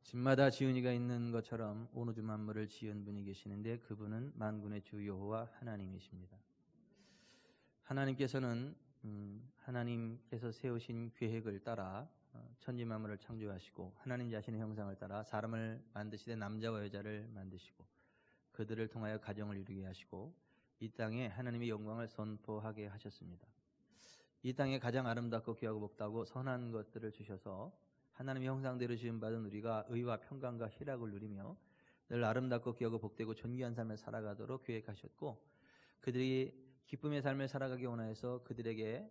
집마다 지은이가 있는 것처럼 온 우주 만물을 지은 분이 계시는데 그분은 만군의 주 여호와 하나님이십니다. 하나님께서는 하나님께서 세우신 계획을 따라 천지 만물을 창조하시고 하나님 자신의 형상을 따라 사람을 만드시되 남자와 여자를 만드시고 그들을 통하여 가정을 이루게 하시고 이 땅에 하나님의 영광을 선포하게 하셨습니다. 이 땅에 가장 아름답고 귀하고 복되고 선한 것들을 주셔서 하나님의 형상대로 지음받은 우리가 의와 평강과 희락을 누리며 늘 아름답고 귀하고 복되고 존귀한 삶을 살아가도록 계획하셨고 그들이 기쁨의 삶을 살아가기 원하여서 그들에게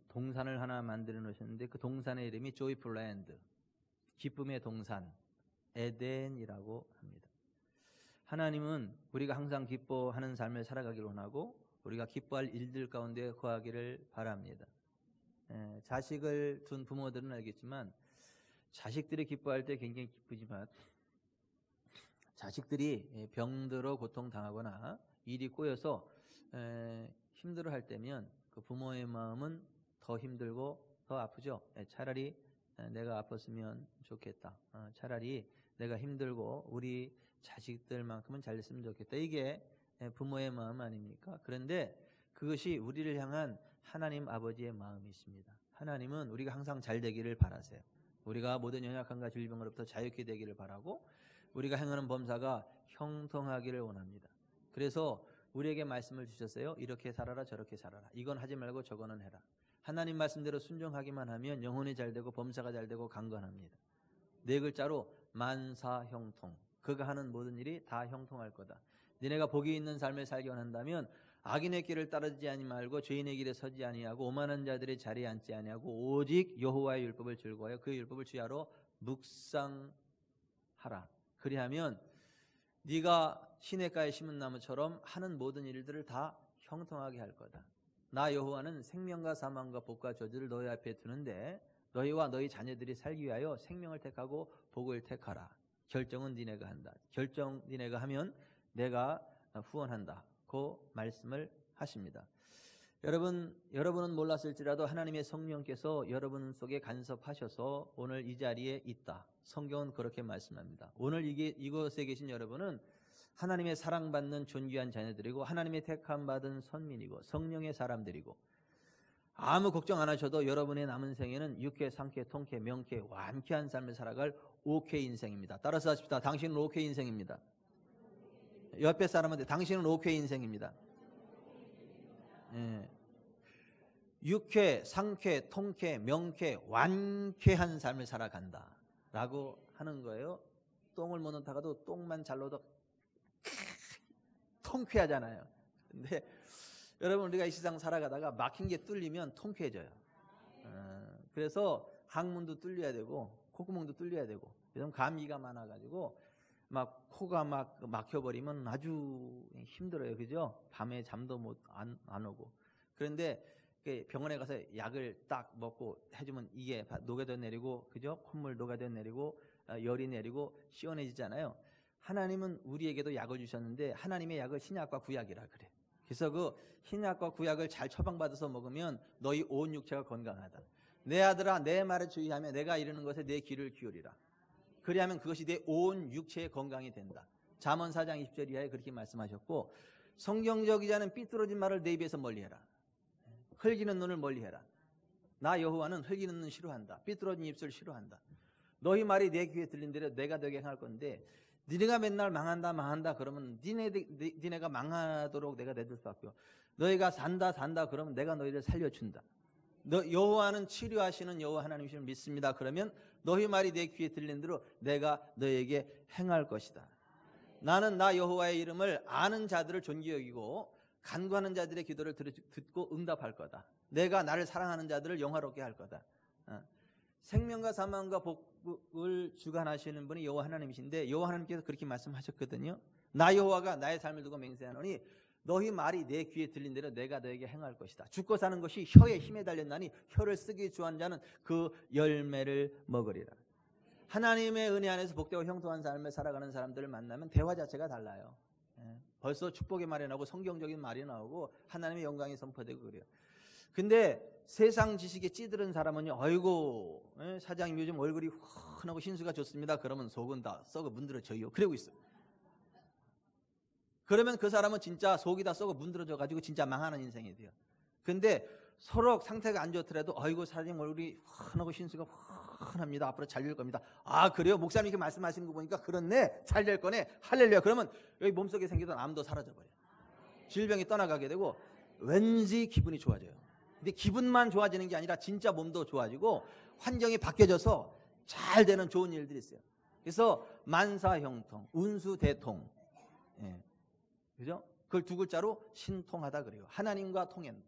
동산을 하나 만들어 놓으셨는데 그 동산의 이름이 Joyful Land, 기쁨의 동산, 에덴이라고 합니다. 하나님은 우리가 항상 기뻐하는 삶을 살아가기를 원하고 우리가 기뻐할 일들 가운데 거하기를 바랍니다. 자식을 둔 부모들은 알겠지만 자식들이 기뻐할 때 굉장히 기쁘지만 자식들이 병들어 고통당하거나 일이 꼬여서 힘들어할 때면 그 부모의 마음은 더 힘들고 더 아프죠. 차라리 내가 아팠으면 좋겠다. 차라리 내가 힘들고 우리 자식들만큼은 잘 됐으면 좋겠다. 이게 부모의 마음 아닙니까? 그런데 그것이 우리를 향한 하나님 아버지의 마음이십니다. 하나님은 우리가 항상 잘 되기를 바라세요. 우리가 모든 연약함과 질병으로부터 자유케 되기를 바라고 우리가 행하는 범사가 형통하기를 원합니다. 그래서 우리에게 말씀을 주셨어요. 이렇게 살아라 저렇게 살아라. 이건 하지 말고 저거는 해라. 하나님 말씀대로 순종하기만 하면 영혼이 잘 되고 범사가 잘 되고 강건합니다. 네 글자로 만사형통. 그가 하는 모든 일이 다 형통할 거다. 너네가 복이 있는 삶을 살기 원한다면 악인의 길을 따르지 아니 말고 죄인의 길에 서지 아니하고 오만한 자들의 자리에 앉지 아니하고 오직 여호와의 율법을 즐거워하여 그 율법을 주야로 묵상하라. 그리하면 네가 시냇가에 심은 나무처럼 하는 모든 일들을 다 형통하게 할 거다. 나 여호와는 생명과 사망과 복과 저주를 너희 앞에 두는데 너희와 너희 자녀들이 살기 위하여 생명을 택하고 복을 택하라. 결정은 니네가 한다. 결정 니네가 하면 내가 후원한다. 그 말씀을 하십니다. 여러분은 몰랐을지라도 하나님의 성령께서 여러분 속에 간섭하셔서 오늘 이 자리에 있다. 성경은 그렇게 말씀합니다. 오늘 이곳에 계신 여러분은 하나님의 사랑받는 존귀한 자녀들이고 하나님의 택함받은 선민이고 성령의 사람들이고 아무 걱정 안 하셔도 여러분의 남은 생에는 육회, 상쾌, 통쾌, 명쾌, 완쾌한 삶을 살아갈 오케이 인생입니다. 따라서 하십시다. 당신은 오케이 인생입니다. 옆에 사람한테 당신은 오케이 인생입니다. 육회, 상쾌, 통쾌, 명쾌, 완쾌한 삶을 살아간다 라고 하는 거예요. 똥을 못 놓다가도 똥만 잘 놓아도 통쾌하잖아요. 근데 여러분 우리가 이 세상 살아가다가 막힌 게 뚫리면 통쾌해져요. 그래서 항문도 뚫려야 되고 콧구멍도 뚫려야 되고 요즘 감기가 많아가지고 막 코가 막 막혀버리면 아주 힘들어요. 그죠? 밤에 잠도 안 오고. 그런데 병원에 가서 약을 딱 먹고 해주면 이게 녹아져 내리고, 그죠? 콧물 녹아져 내리고, 열이 내리고 시원해지잖아요. 하나님은 우리에게도 약을 주셨는데 하나님의 약을 신약과 구약이라 그래. 그래서 그 신약과 구약을 잘 처방받아서 먹으면 너희 온 육체가 건강하다. 내 아들아 내 말에 주의하며 내가 이르는 것에 내 귀를 기울이라. 그리하면 그것이 내 온 육체의 건강이 된다. 잠언 4장 20절 이하에 그렇게 말씀하셨고 성경적이지 않은 삐뚤어진 말을 내 입에서 멀리해라. 흘기는 눈을 멀리해라. 나 여호와는 흘기는 눈 싫어한다. 삐뚤어진 입술 싫어한다. 너희 말이 내 귀에 들린 대로 내가 너에게 행할 건데 니네가 맨날 망한다 그러면 니네가 망하도록 내가 내줄 수밖에 없고 너희가 산다 그러면 내가 너희를 살려준다. 여호와는 치료하시는 여호와 하나님이심을 믿습니다. 그러면 너희 말이 내 귀에 들린 대로 내가 너에게 행할 것이다. 나는 나 여호와의 이름을 아는 자들을 존귀 여기고 간구하는 자들의 기도를 듣고 응답할 거다. 내가 나를 사랑하는 자들을 영화롭게 할 거다. 생명과 사망과 복을 주관하시는 분이 여호와 하나님이신데 여호와 하나님께서 그렇게 말씀하셨거든요. 나 여호와가 나의 삶을 두고 맹세하노니 너희 말이 내 귀에 들린 대로 내가 너에게 행할 것이다. 죽고 사는 것이 혀에 힘에 달렸나니 혀를 쓰기 주한 자는 그 열매를 먹으리라. 하나님의 은혜 안에서 복되고 형통한 삶을 살아가는 사람들을 만나면 대화 자체가 달라요. 벌써 축복의 말이 나오고 성경적인 말이 나오고 하나님의 영광이 선포되고 그래요. 근데 세상 지식에 찌들은 사람은요, 아이고, 사장님 요즘 얼굴이 환하고 신수가 좋습니다. 그러면 속은 다 썩어 문드러져요. 그러고 있어요. 그러면 그 사람은 진짜 속이 다 썩어 문드러져 가지고 진짜 망하는 인생이 돼요. 근데 서로 상태가 안 좋더라도 아이고 사장님 얼굴이 환하고 신수가 환합니다. 앞으로 잘 될 겁니다. 아 그래요? 목사님이 이렇게 말씀하시는 거 보니까 그렇네. 잘 될 거네. 할렐루야. 그러면 여기 몸속에 생기던 암도 사라져버려요. 질병이 떠나가게 되고 왠지 기분이 좋아져요. 근데 기분만 좋아지는 게 아니라 진짜 몸도 좋아지고 환경이 바뀌어져서 잘 되는 좋은 일들이 있어요. 그래서 만사형통, 운수대통. 예. 그죠? 그걸 두 글자로 신통하다 그래요. 하나님과 통하는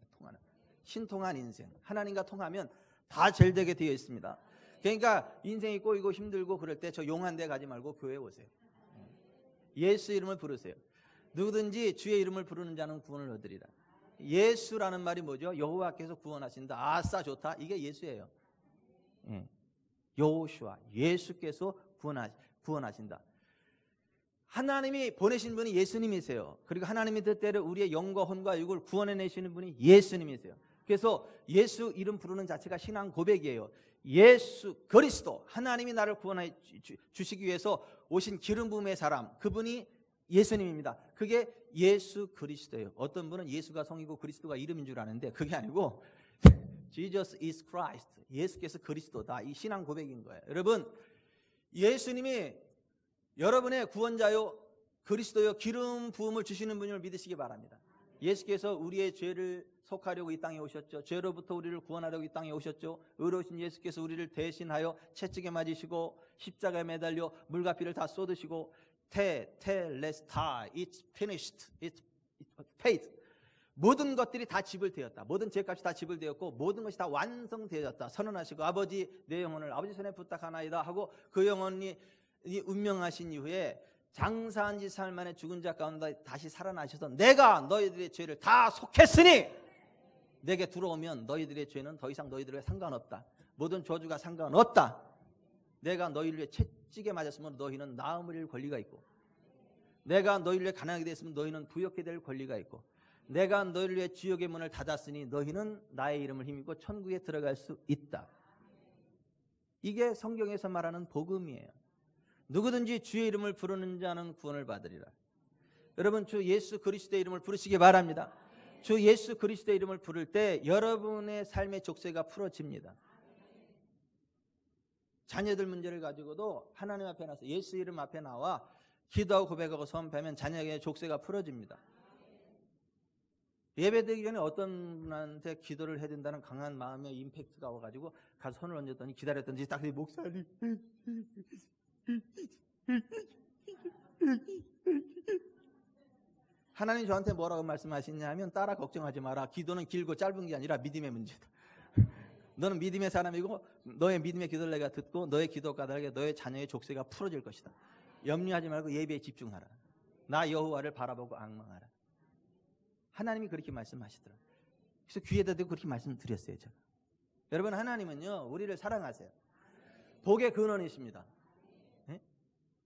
신통한 인생. 하나님과 통하면 다 잘 되게 되어 있습니다. 그러니까 인생이 꼬이고 힘들고 그럴 때 저 용한 데 가지 말고 교회에 오세요. 예수 이름을 부르세요. 누구든지 주의 이름을 부르는 자는 구원을 얻으리라. 예수라는 말이 뭐죠? 여호와께서 구원하신다. 아싸 좋다. 이게 예수예요. 여호슈아 예수께서 구원하신다. 하나님이 보내신 분이 예수님이세요. 그리고 하나님의 뜻대로 우리의 영과 혼과 육을 구원해내시는 분이 예수님이세요. 그래서 예수 이름 부르는 자체가 신앙 고백이에요. 예수 그리스도 하나님이 나를 구원해 주시기 위해서 오신 기름 부음의 사람 그분이 예수님입니다. 그게 예수 그리스도예요. 어떤 분은 예수가 성이고 그리스도가 이름인 줄 아는데 그게 아니고 Jesus is Christ. 예수께서 그리스도다. 이 신앙 고백인 거예요. 여러분 예수님이 여러분의 구원자요 그리스도요 기름 부음을 주시는 분을 믿으시기 바랍니다. 예수께서 우리의 죄를 속하려고 이 땅에 오셨죠. 죄로부터 우리를 구원하려고 이 땅에 오셨죠. 의로우신 예수께서 우리를 대신하여 채찍에 맞으시고 십자가에 매달려 물과 피를 다 쏟으시고 It's finished. It's paid. 모든 것들이 다 지불되었다. 모든 죄값이 다 지불되었고 모든 것이 다 완성되었다. 선언하시고 아버지 내 영혼을 아버지 손에 부탁하나이다 하고 그 영혼이 운명하신 이후에 장사한 지 사흘 만에 죽은 자 가운데 다시 살아나셔서 내가 너희들의 죄를 다 속했으니 내게 들어오면 너희들의 죄는 더 이상 너희들과 상관없다. 모든 저주가 상관없다. 내가 너희를 위해 채찍에 맞았으면 너희는 나음을 잃을 권리가 있고 내가 너희를 위해 가난하게 됐으면 너희는 부욕해 될 권리가 있고 내가 너희를 위해 지옥의 문을 닫았으니 너희는 나의 이름을 힘입고 천국에 들어갈 수 있다. 이게 성경에서 말하는 복음이에요. 누구든지 주의 이름을 부르는 자는 구원을 받으리라. 여러분 주 예수 그리스도의 이름을 부르시기 바랍니다. 주 예수 그리스도의 이름을 부를 때 여러분의 삶의 족쇄가 풀어집니다. 자녀들 문제를 가지고도 하나님 앞에 나서 예수 이름 앞에 나와 기도하고 고백하고 선포하면 자녀에게 족쇄가 풀어집니다. 예배드리기 전에 어떤 분한테 기도를 해야 된다는 강한 마음의 임팩트가 와가지고 가서 손을 얹었더니 기다렸더니 딱 목사님 하나님 저한테 뭐라고 말씀하시냐면 따라 걱정하지 마라. 기도는 길고 짧은 게 아니라 믿음의 문제다. 너는 믿음의 사람이고 너의 믿음의 기도를 내가 듣고 너의 기도 까닭에 너의 자녀의 족쇄가 풀어질 것이다. 염려하지 말고 예배에 집중하라. 나 여호와를 바라보고 앙망하라. 하나님이 그렇게 말씀하시더라고요. 그래서 귀에다 대고 그렇게 말씀드렸어요. 제가. 여러분 하나님은요 우리를 사랑하세요. 복의 근원이십니다. 네?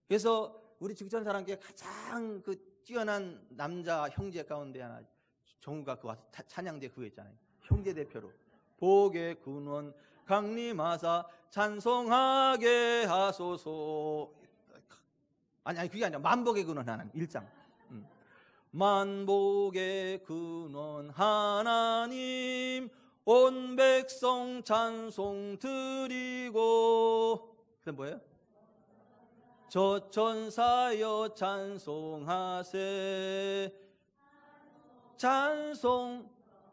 그래서 우리 직전 사람께 가장 그 뛰어난 남자 형제 가운데 하나 정우가 그 와서 찬양대 그거 있잖아요. 형제 대표로 복의 근원 강림하사 찬송하게 하소서. 아니 그게 아니라 만복의 근원 하나님 1장. 만복의 근원 하나님 온 백성 찬송 드리고 그다음 뭐예요? 저 천사여 찬송하세 찬송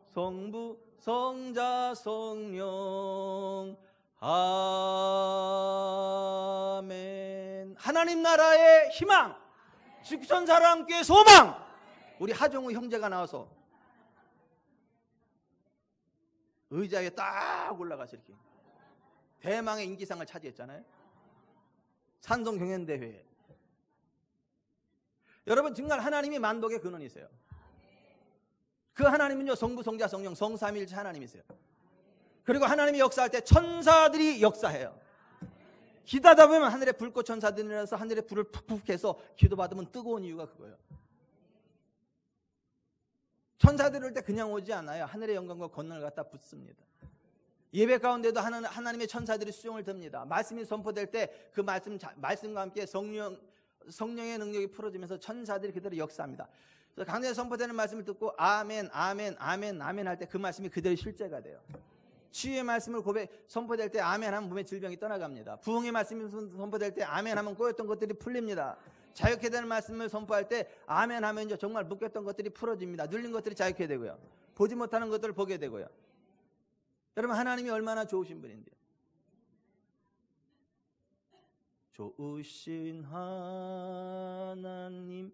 성부 성자 성령 아멘. 하나님 나라의 희망 직전 사랑교회 소망. 우리 하정우 형제가 나와서 의자에 딱 올라가서 이렇게 대망의 인기상을 차지했잖아요. 산동 경연대회. 여러분 정말 하나님이 만복의 근원이세요. 그 하나님은요 성부 성자 성령 성삼일체 하나님이세요. 그리고 하나님이 역사할 때 천사들이 역사해요. 기도하다 보면 하늘에 불꽃 천사들이 일어나서 하늘에 불을 푹푹 해서 기도받으면 뜨거운 이유가 그거예요. 천사들이 올 때 그냥 오지 않아요. 하늘의 영광과 권능을 갖다 붙습니다. 예배 가운데도 하나님의 천사들이 수종을 듭니다. 말씀이 선포될 때 그 말씀과 함께 성령의 능력이 풀어지면서 천사들이 그대로 역사합니다. 그래서 강단에 선포되는 말씀을 듣고 아멘, 아멘, 아멘, 아멘 할 때 그 말씀이 그대로 실제가 돼요. 치유의 말씀을 선포될 때 아멘 하면 몸의 질병이 떠나갑니다. 부흥의 말씀이 선포될 때 아멘 하면 꼬였던 것들이 풀립니다. 자유케 되는 말씀을 선포할 때 아멘 하면 이제 정말 묶였던 것들이 풀어집니다. 눌린 것들이 자유케 되고요. 보지 못하는 것들을 보게 되고요. 여러분, 하나님이 얼마나 좋으신 분인데요. 좋으신 하나님,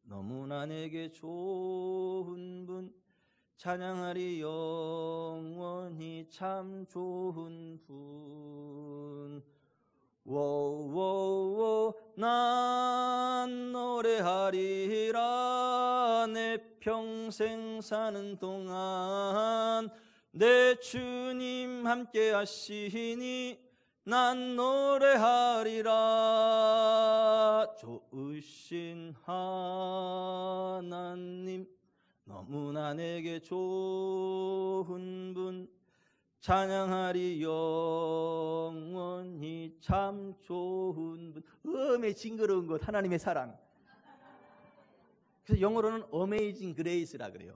너무나 내게 좋은 분, 찬양하리 영원히 참 좋은 분. 워워워 난 노래하리라. 내 평생 사는 동안 내 주님 함께 하시니 난 노래하리라. 좋으신 하나님, 너무나 내게 좋은 분, 찬양하리 영원히 참 좋은 분. 징그러운 것, 하나님의 사랑. 그래서 영어로는 Amazing Grace라 그래요.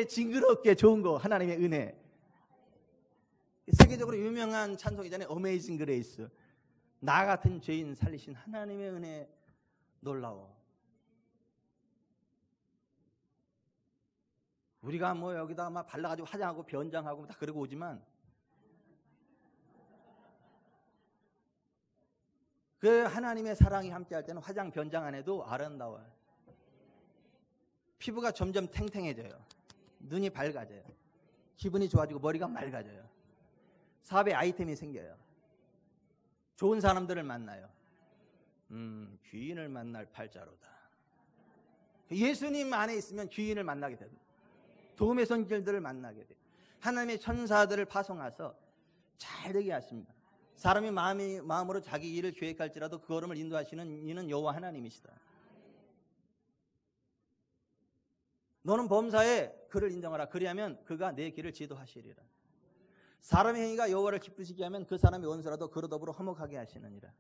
징그럽게 좋은 거, 하나님의 은혜. 세계적으로 유명한 찬송이잖아요. Amazing Grace. 나 같은 죄인 살리신 하나님의 은혜 놀라워. 우리가 뭐 여기다가 막 발라가지고 화장하고 변장하고 다 그러고 오지만 그 하나님의 사랑이 함께할 때는 화장 변장 안 해도 아름다워요. 피부가 점점 탱탱해져요. 눈이 밝아져요. 기분이 좋아지고 머리가 맑아져요. 사업에 아이템이 생겨요. 좋은 사람들을 만나요. 귀인을 만날 팔자로다. 예수님 안에 있으면 귀인을 만나게 됩니다. 도움의 손길들을 만나게 돼요. 하나님의 천사들을 파송해서 잘 되게 하십니다. 사람이 마음으로 자기 일을 계획할지라도 그 걸음을 인도하시는 이는 여호와 하나님이시다. 너는 범사에 그를 인정하라. 그리하면 그가 내 길을 지도하시리라. 사람의 행위가 여호와를 기쁘시게 하면 그 사람의 원수라도 그로 더불어 화목하게 하시느니라.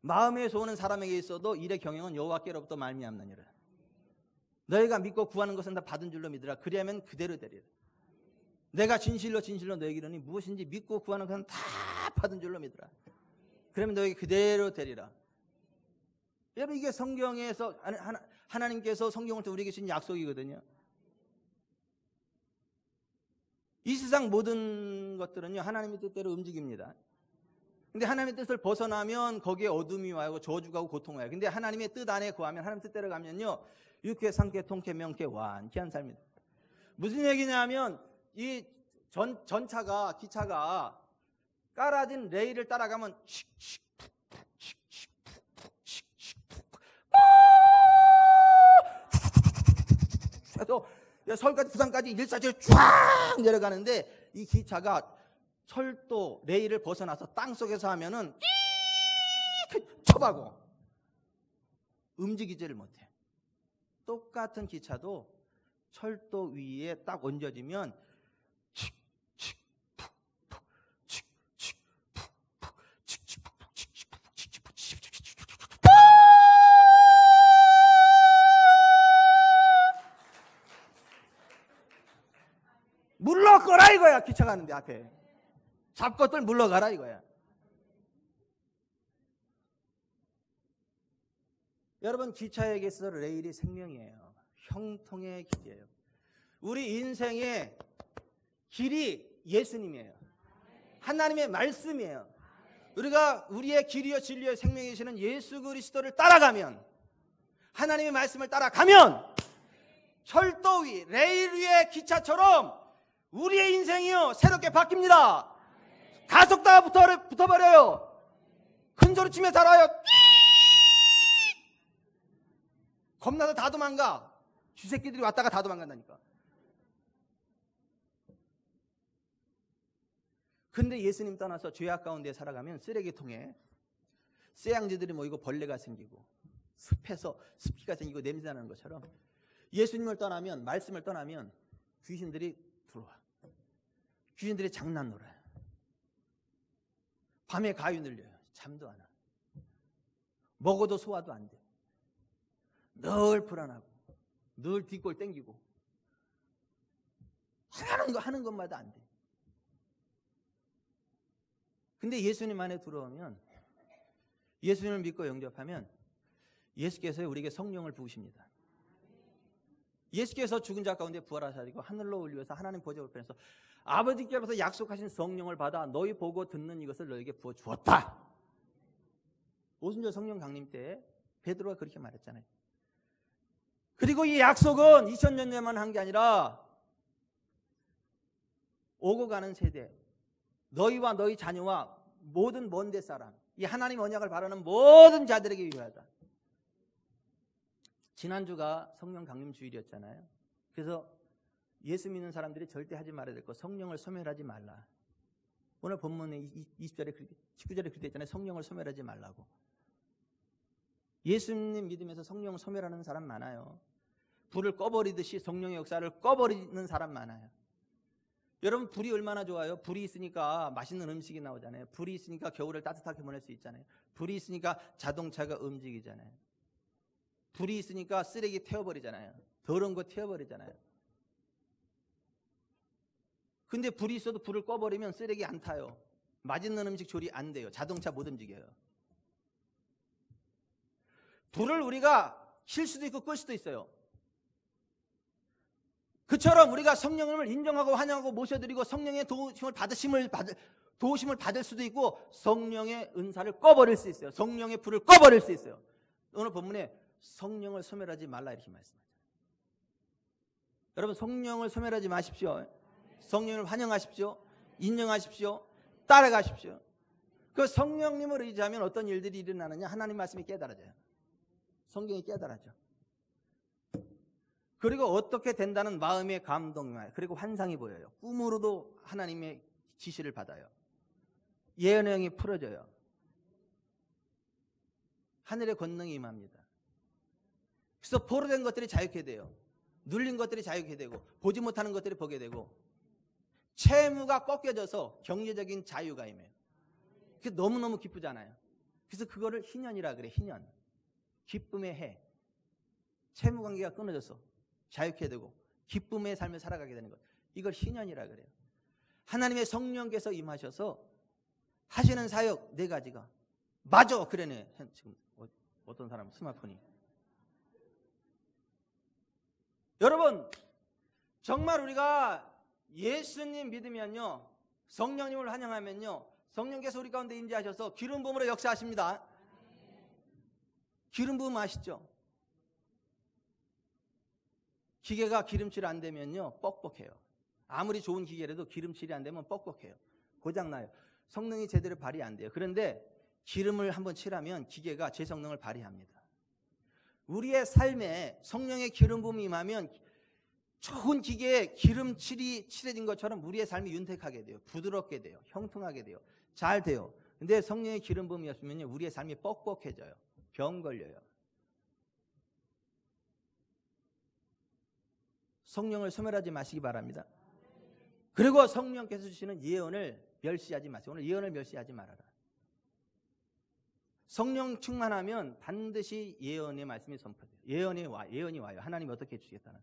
마음의 소원은 사람에게 있어도 일의 경영은 여호와께로부터 말미암느니라. 너희가 믿고 구하는 것은 다 받은 줄로 믿으라. 그리하면 그대로 되리라. 내가 진실로 너에게 이르니 무엇인지 믿고 구하는 것은 다 받은 줄로 믿으라. 그러면 너에게 그대로 되리라. 여러분, 이게 성경에서 하나님께서 성경을 통해 우리에게 주신 약속이거든요. 이 세상 모든 것들은요, 하나님의 뜻대로 움직입니다. 근데 하나님의 뜻을 벗어나면 거기에 어둠이 와요. 저주가 오고 고통이 와요. 근데 하나님의 뜻 안에 거하면, 하나님 뜻대로 가면요, 육회, 상쾌, 통쾌, 명쾌, 완쾌한 삶이다. 무슨 얘기냐면 이 기차가 깔아진 레일을 따라가면 그래서 서울까지 부산까지 일사지를 쫙 내려가는데 이 기차가 철도 레일을 벗어나서 땅속에서 하면은 첩하고 움직이지를 못해. 똑같은 기차도 철도 위에 딱 얹어지면 물러가라 이거야. 기차 가는데 앞에 잡것들 물러가라 이거야. 여러분, 기차에게 있어서 레일이 생명이에요. 형통의 길이에요. 우리 인생의 길이 예수님이에요. 하나님의 말씀이에요. 우리가 우리의 길이요 진리요 생명이시는 예수 그리스도를 따라가면, 하나님의 말씀을 따라가면 철도 위 레일 위의 기차처럼 우리의 인생이요 새롭게 바뀝니다. 가속도가 붙어버려요. 큰 소리 치며 살아요. 겁나서 다 도망가. 쥐새끼들이 왔다가 다 도망간다니까. 근데 예수님 떠나서 죄악 가운데 살아가면 쓰레기통에 쇠양지들이 모이고 벌레가 생기고 습해서 습기가 생기고 냄새 나는 것처럼 예수님을 떠나면, 말씀을 떠나면 귀신들이 들어와. 귀신들이 장난 놀아요. 밤에 가위 늘려요. 잠도 안 와. 먹어도 소화도 안 돼. 늘 불안하고 늘 뒷골 땡기고 하는 것마다 안 돼. 근데 예수님 안에 들어오면, 예수님을 믿고 영접하면 예수께서 우리에게 성령을 부으십니다. 예수께서 죽은 자 가운데 부활하시고 하늘로 올리셔서 하나님 보좌 우편에서 아버지께로서 약속하신 성령을 받아 너희 보고 듣는 이것을 너에게 부어 주었다. 오순절 성령 강림 때 베드로가 그렇게 말했잖아요. 그리고 이 약속은 2000년 전에만 한 게 아니라 오고 가는 세대, 너희와 너희 자녀와 모든 먼데 사람, 이 하나님 언약을 바라는 모든 자들에게 유효하다. 지난주가 성령 강림 주일이었잖아요. 그래서 예수 믿는 사람들이 절대 하지 말아야 될 거, 성령을 소멸하지 말라. 오늘 본문에 20절에 19절에 그렇게 있잖아요. 성령을 소멸하지 말라고. 예수님 믿으면서 성령을 소멸하는 사람 많아요. 불을 꺼버리듯이 성령의 역사를 꺼버리는 사람 많아요. 여러분, 불이 얼마나 좋아요? 불이 있으니까 맛있는 음식이 나오잖아요. 불이 있으니까 겨울을 따뜻하게 보낼 수 있잖아요. 불이 있으니까 자동차가 움직이잖아요. 불이 있으니까 쓰레기 태워버리잖아요. 더러운 거 태워버리잖아요. 근데 불이 있어도 불을 꺼버리면 쓰레기 안 타요. 맛있는 음식 조리 안 돼요. 자동차 못 움직여요. 불을 우리가 킬 수도 있고 끌 수도 있어요. 그처럼 우리가 성령을 인정하고 환영하고 모셔드리고 성령의 도우심을 받을 수도 있고 성령의 은사를 꺼버릴 수 있어요. 성령의 불을 꺼버릴 수 있어요. 오늘 본문에 성령을 소멸하지 말라 이렇게 말씀하죠. 여러분, 성령을 소멸하지 마십시오. 성령을 환영하십시오. 인정하십시오. 따라가십시오. 그 성령님을 의지하면 어떤 일들이 일어나느냐? 하나님 말씀이 깨달아져요. 성경이 깨달아져. 그리고 어떻게 된다는 마음의 감동이 와요. 그리고 환상이 보여요. 꿈으로도 하나님의 지시를 받아요. 예언의 영이 풀어져요. 하늘의 권능이 임합니다. 그래서 포로된 것들이 자유케 돼요. 눌린 것들이 자유케 되고 보지 못하는 것들이 보게 되고 채무가 꺾여져서 경제적인 자유가 임해요. 그게 너무너무 기쁘잖아요. 그래서 그거를 희년이라 그래. 희년. 기쁨의 해. 채무 관계가 끊어져서 자유케 되고 기쁨의 삶을 살아가게 되는 것. 이걸 희년이라 그래요. 하나님의 성령께서 임하셔서 하시는 사역 4가지가 맞아 그러네. 지금 어떤 사람 스마트폰이. 여러분, 정말 우리가 예수님 믿으면요, 성령님을 환영하면요, 성령께서 우리 가운데 임재하셔서 기름 부음으로 역사하십니다. 기름 부음 아시죠? 기계가 기름칠 안 되면요 뻑뻑해요. 아무리 좋은 기계라도 기름칠이 안 되면 뻑뻑해요. 고장나요. 성능이 제대로 발휘 안 돼요. 그런데 기름을 한번 칠하면 기계가 제 성능을 발휘합니다. 우리의 삶에 성령의 기름 부음이 임하면 좋은 기계에 기름칠이 칠해진 것처럼 우리의 삶이 윤택하게 돼요. 부드럽게 돼요. 형통하게 돼요. 잘 돼요. 근데 성령의 기름 부음이 없으면 우리의 삶이 뻑뻑해져요. 병 걸려요. 성령을 소멸하지 마시기 바랍니다. 그리고 성령께서 주시는 예언을 멸시하지 마세요. 오늘 예언을 멸시하지 말아라. 성령 충만하면 반드시 예언의 말씀이 선포돼요. 예언이 와요. 하나님이 어떻게 해주시겠다는.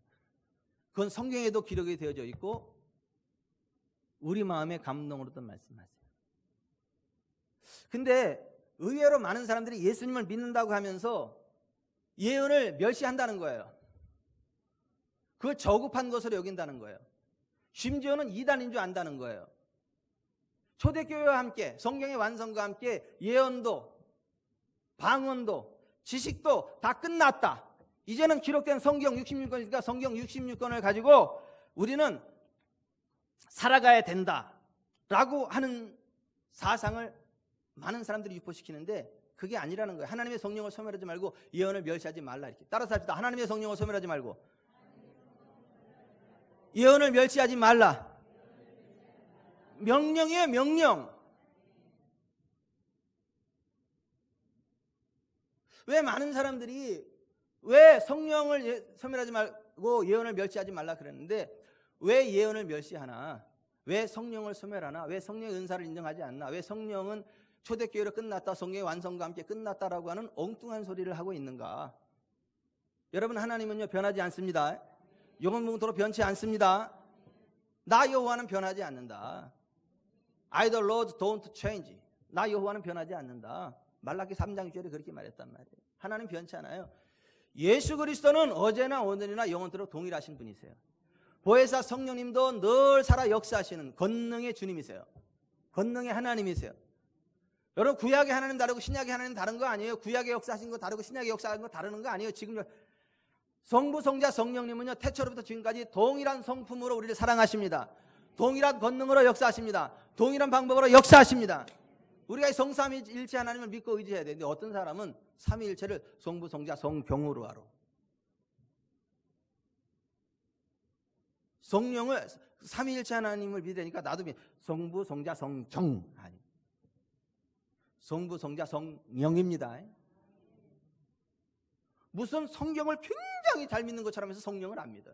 그건 성경에도 기록이 되어져 있고 우리 마음의 감동으로도 말씀하세요. 근데 의외로 많은 사람들이 예수님을 믿는다고 하면서 예언을 멸시한다는 거예요. 그걸 저급한 것으로 여긴다는 거예요. 심지어는 이단인 줄 안다는 거예요. 초대교회와 함께 성경의 완성과 함께 예언도 방언도 지식도 다 끝났다. 이제는 기록된 성경 66권이니까 성경 66권을 가지고 우리는 살아가야 된다라고 하는 사상을 많은 사람들이 유포시키는데 그게 아니라는 거예요. 하나님의 성령을 소멸하지 말고 예언을 멸시하지 말라. 이렇게 따라서 합시다. 하나님의 성령을 소멸하지 말고 예언을 멸시하지 말라. 명령이에요. 명령. 왜 많은 사람들이 왜 성령을 소멸하지 멸시하고 예언을 멸시하지 말라 그랬는데 왜 예언을 멸시하나? 왜 성령을 소멸하나? 왜 성령의 은사를 인정하지 않나? 왜 성령은 초대교회로 끝났다, 성령의 완성과 함께 끝났다라고 하는 엉뚱한 소리를 하고 있는가? 여러분, 하나님은요 변하지 않습니다. 영원토록 변치 않습니다. 나 여호와는 변하지 않는다. I the Lord don't change. 나 여호와는 변하지 않는다. 말라기 3장 6절에 그렇게 말했단 말이에요. 하나님 변치 않아요. 예수 그리스도는 어제나 오늘이나 영원토록 동일하신 분이세요. 보혜사 성령님도 늘 살아 역사하시는 권능의 주님이세요. 권능의 하나님이세요. 여러분, 구약의 하나님 다르고 신약의 하나님 다른 거 아니에요. 구약의 역사하신 거 다르고 신약의 역사하신 거 다르는 거 아니에요. 지금 성부, 성자, 성령님은요 태초로부터 지금까지 동일한 성품으로 우리를 사랑하십니다. 동일한 권능으로 역사하십니다. 동일한 방법으로 역사하십니다. 우리가 성삼위일체 하나님을 믿고 의지해야 되는데 어떤 사람은 삼위일체를 성부, 성자, 성경으로 알아. 성령을 삼위일체 하나님을 믿으니까 나도 성부, 성자, 성정 아니. 성부, 성자, 성령입니다. 무슨 성경을 굉장히 잘 믿는 것처럼 해서 성령을 안 믿어요.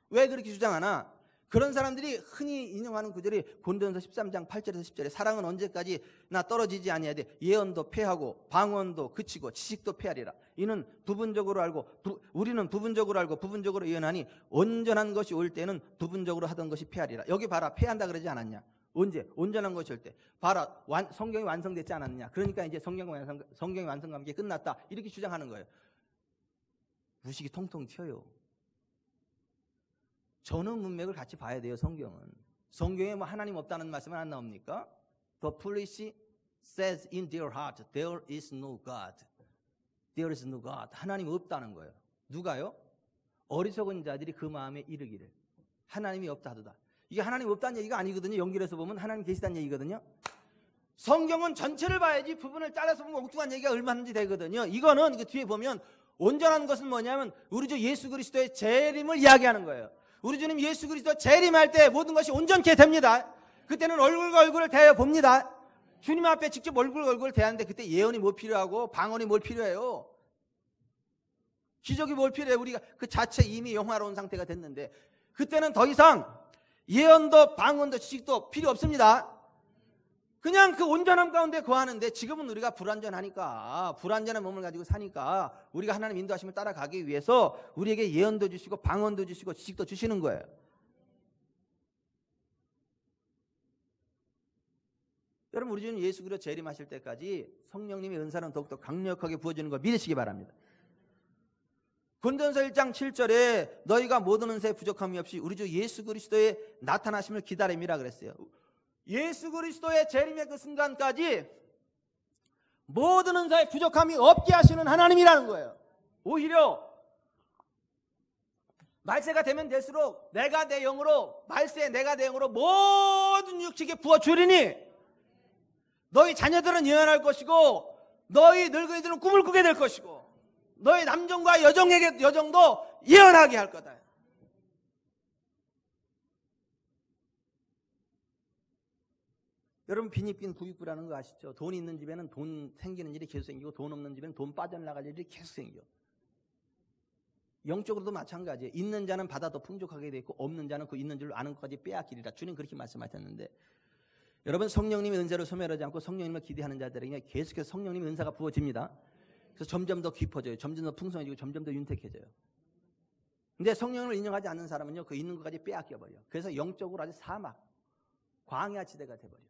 왜 그렇게 주장하나? 그런 사람들이 흔히 인용하는 구절이 고린도전서 13장 8절에서 10절에 사랑은 언제까지나 떨어지지 아니해야 돼. 예언도 패하고 방언도 그치고 지식도 패하리라. 이는 부분적으로 알고 우리는 부분적으로 알고 부분적으로 예언하니 온전한 것이 올 때는 부분적으로 하던 것이 패하리라. 여기 봐라, 패한다 그러지 않았냐? 언제? 온전한 것이 올 때. 봐라, 성경이 완성됐지 않았느냐? 그러니까 이제 성경의 완성과 함께 끝났다. 이렇게 주장하는 거예요. 무식이 통통 튀어요. 전후 문맥을 같이 봐야 돼요. 성경은. 성경에 뭐 하나님 없다는 말씀은 안 나옵니까? The foolish says in their heart, there is no God. There is no God. 하나님 없다는 거예요. 누가요? 어리석은 자들이 그 마음에 이르기를 하나님이 없다 하도다. 이게 하나님 없다는 얘기가 아니거든요. 연결해서 보면 하나님 계시다는 얘기거든요. 성경은 전체를 봐야지 부분을 잘라서 보면 엉뚱한 얘기가 얼마든지 되거든요. 이거는 그 뒤에 보면 온전한 것은 뭐냐면 우리 주 예수 그리스도의 재림을 이야기하는 거예요. 우리 주님 예수 그리스도 재림할 때 모든 것이 온전케 됩니다. 그때는 얼굴과 얼굴을 대해 봅니다. 주님 앞에 직접 얼굴과 얼굴을 대하는데 그때 예언이 뭐 필요하고 방언이 뭘 필요해요? 기적이 뭘 필요해요? 우리가 그 자체 이미 영화로운 상태가 됐는데 그때는 더 이상 예언도 방언도 지식도 필요 없습니다. 그냥 그 온전함 가운데 거하는데 지금은 우리가 불완전하니까 불완전한 몸을 가지고 사니까 우리가 하나님 인도하심을 따라가기 위해서 우리에게 예언도 주시고 방언도 주시고 지식도 주시는 거예요. 여러분, 우리 주님 예수 그리스도 재림하실 때까지 성령님의 은사는 더욱더 강력하게 부어지는 걸 믿으시기 바랍니다. 고린도전서 1장 7절에 너희가 모든 은사에 부족함이 없이 우리 주 예수 그리스도의 나타나심을 기다림이라 그랬어요. 예수 그리스도의 재림의 그 순간까지 모든 은사에 부족함이 없게 하시는 하나님이라는 거예요. 오히려 말세가 되면 될수록 내가 내 영으로 말세 내가 내 영으로 모든 육체에 부어주리니 너희 자녀들은 예언할 것이고 너희 늙은이들은 꿈을 꾸게 될 것이고 너희 남종과 여종도 예언하게 할 거다. 여러분, 빈익빈 부익부라는 거 아시죠? 돈 있는 집에는 돈 생기는 일이 계속 생기고 돈 없는 집에는 돈 빠져나갈 일이 계속 생겨. 영적으로도 마찬가지예요. 있는 자는 받아 더 풍족하게 돼 있고 없는 자는 그 있는 줄 아는 것까지 빼앗기리라. 주님 그렇게 말씀하셨는데 여러분, 성령님의 은사를 소멸하지 않고 성령님을 기대하는 자들에게 계속해서 성령님의 은사가 부어집니다. 그래서 점점 더 깊어져요. 점점 더 풍성해지고 점점 더 윤택해져요. 근데 성령을 인정하지 않는 사람은요, 그 있는 것까지 빼앗겨버려. 그래서 영적으로 아주 사막, 광야 지대가 돼버려.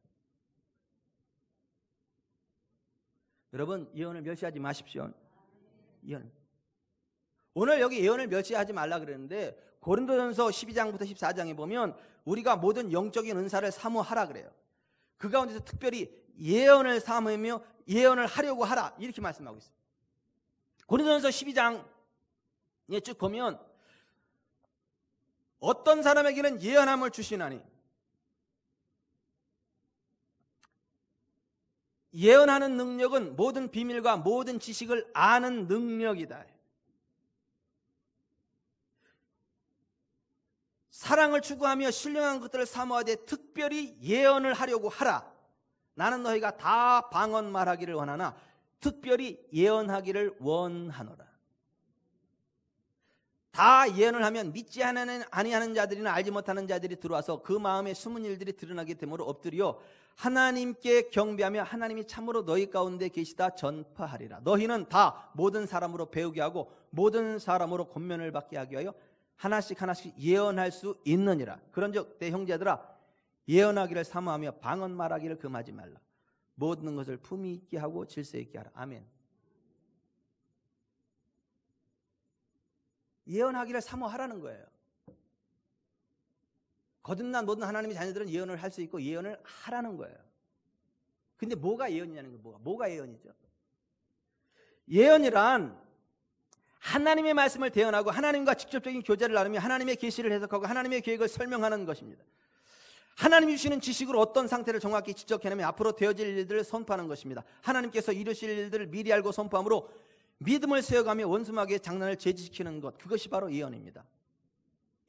여러분, 예언을 멸시하지 마십시오. 예언. 오늘 여기 예언을 멸시하지 말라 그랬는데 고린도전서 12장부터 14장에 보면 우리가 모든 영적인 은사를 사모하라 그래요. 그 가운데서 특별히 예언을 사모하며 예언을 하려고 하라 이렇게 말씀하고 있어요. 고린도전서 12장에 쭉 보면 어떤 사람에게는 예언함을 주시나니 예언하는 능력은 모든 비밀과 모든 지식을 아는 능력이다. 사랑을 추구하며 신령한 것들을 사모하되 특별히 예언을 하려고 하라. 나는 너희가 다 방언 말하기를 원하나 특별히 예언하기를 원하노라. 다 예언을 하면 믿지 아니하는 자들이나 알지 못하는 자들이 들어와서 그 마음에 숨은 일들이 드러나게 되므로 엎드려 하나님께 경배하며 하나님이 참으로 너희 가운데 계시다 전파하리라. 너희는 다 모든 사람으로 배우게 하고 모든 사람으로 권면을 받게 하기 위하여 하나씩 하나씩 예언할 수 있느니라. 그런즉 내 형제들아, 예언하기를 사모하며 방언 말하기를 금하지 말라. 모든 것을 품위 있게 하고 질서 있게 하라. 아멘. 예언하기를 사모하라는 거예요. 거듭난 모든 하나님의 자녀들은 예언을 할 수 있고 예언을 하라는 거예요. 근데 뭐가 예언이냐는 거예요. 뭐가 예언이죠? 예언이란 하나님의 말씀을 대언하고 하나님과 직접적인 교제를 나누며 하나님의 계시를 해석하고 하나님의 계획을 설명하는 것입니다. 하나님이 주시는 지식으로 어떤 상태를 정확히 지적해내며 앞으로 되어질 일들을 선포하는 것입니다. 하나님께서 이루실 일들을 미리 알고 선포함으로 믿음을 세워가며 원수마귀의 장난을 제지시키는 것, 그것이 바로 예언입니다.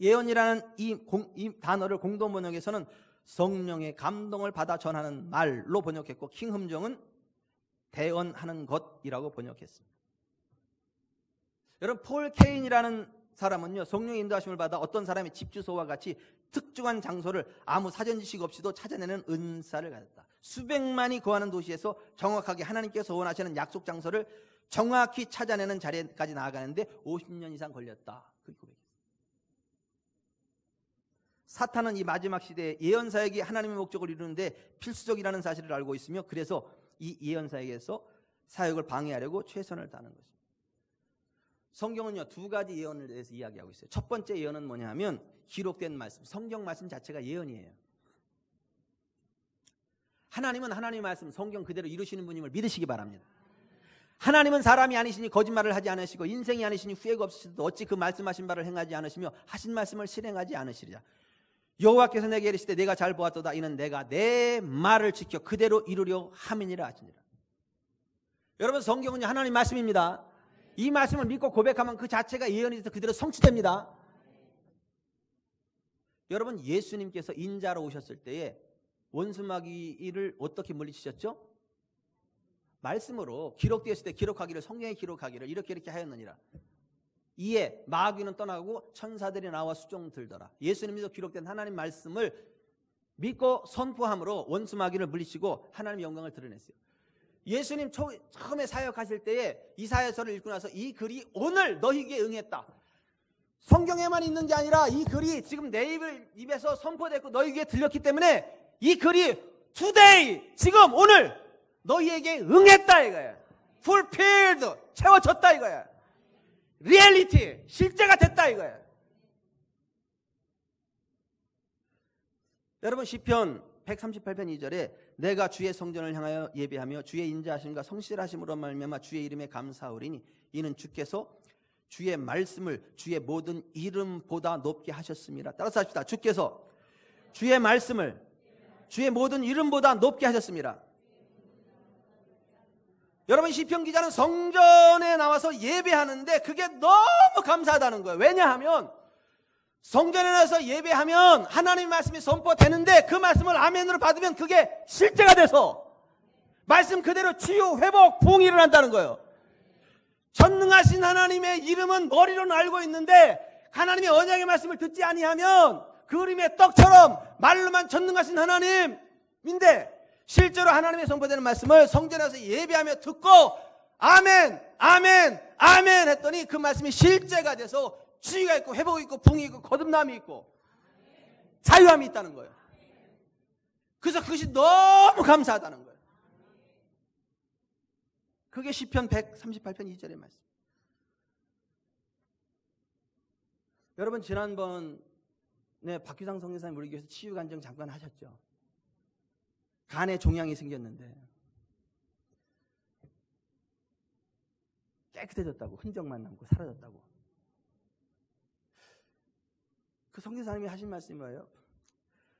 예언이라는 이 단어를 공동 번역에서는 성령의 감동을 받아 전하는 말로 번역했고, 킹흠정은 대언하는 것이라고 번역했습니다. 여러분, 폴 케인이라는 사람은요, 성령의 인도하심을 받아 어떤 사람의 집 주소와 같이 특정한 장소를 아무 사전 지식 없이도 찾아내는 은사를 가졌다. 수백만이 거하는 도시에서 정확하게 하나님께서 원하시는 약속 장소를 정확히 찾아내는 자리까지 나아가는데 50년 이상 걸렸다. 그렇게 고백했어요. 사탄은 이 마지막 시대에 예언 사역이 하나님의 목적을 이루는데 필수적이라는 사실을 알고 있으며, 그래서 이 예언 사역에서 사역을 방해하려고 최선을 다하는 것입니다. 성경은요, 두 가지 예언에 대해서 이야기하고 있어요. 첫 번째 예언은 뭐냐 하면 기록된 말씀, 성경 말씀 자체가 예언이에요. 하나님은 하나님의 말씀, 성경 그대로 이루시는 분임을 믿으시기 바랍니다. 하나님은 사람이 아니시니 거짓말을 하지 않으시고 인생이 아니시니 후회가 없으시도 어찌 그 말씀하신 바를 행하지 않으시며 하신 말씀을 실행하지 않으시리라. 여호와께서 내게 이르시되 내가 잘 보았도다. 이는 내가 내 말을 지켜 그대로 이루려 함이니라 하시니라. 여러분, 성경은 하나님 말씀입니다. 이 말씀을 믿고 고백하면 그 자체가 예언이 돼서 그대로 성취됩니다. 여러분, 예수님께서 인자로 오셨을 때에 원수마귀를 어떻게 물리치셨죠? 말씀으로 기록되었을 때 기록하기를, 성경에 기록하기를 이렇게 하였느니라. 이에 마귀는 떠나고 천사들이 나와 수종 들더라. 예수님께서 기록된 하나님 말씀을 믿고 선포함으로 원수마귀를 물리치고 하나님의 영광을 드러냈어요. 예수님 처음에 사역하실 때에 이사야서를 읽고 나서 이 글이 오늘 너희에게 응했다. 성경에만 있는 게 아니라 이 글이 지금 내 입에서 선포됐고 너희 귀에 들렸기 때문에 이 글이 today, 지금 오늘 너희에게 응했다 이거야. fulfilled, 채워졌다 이거야. reality, 실제가 됐다 이거야. 여러분, 시편 138편 2절에 내가 주의 성전을 향하여 예배하며 주의 인자하심과 성실하심으로 말미암아 주의 이름에 감사하오리니 이는 주께서 주의 말씀을 주의 모든 이름보다 높게 하셨습니다. 따라서 합시다. 주께서 주의 말씀을 주의 모든 이름보다 높게 하셨습니다. 여러분, 시편 기자는 성전에 나와서 예배하는데 그게 너무 감사하다는 거예요. 왜냐하면 성전에 나와서 예배하면 하나님의 말씀이 선포되는데 그 말씀을 아멘으로 받으면 그게 실제가 돼서 말씀 그대로 치유, 회복, 부흥이 일어난다는 거예요. 전능하신 하나님의 이름은 머리로는 알고 있는데 하나님의 언약의 말씀을 듣지 아니하면 그림의 떡처럼 말로만 전능하신 하나님인데 실제로 하나님의 선포되는 말씀을 성전에 와서 예배하며 듣고 아멘, 아멘, 아멘 했더니 그 말씀이 실제가 돼서 치유가 있고 회복이 있고 부흥이 있고 거듭남이 있고 자유함이 있다는 거예요. 그래서 그것이 너무 감사하다는 거예요. 그게 시편 138편 2절의 말씀. 여러분, 지난번에 박규상 성교사님 우리 교회에서 치유간증 잠깐 하셨죠. 간에 종양이 생겼는데 깨끗해졌다고, 흔적만 남고 사라졌다고. 그 성교사님이 하신 말씀이 뭐예요?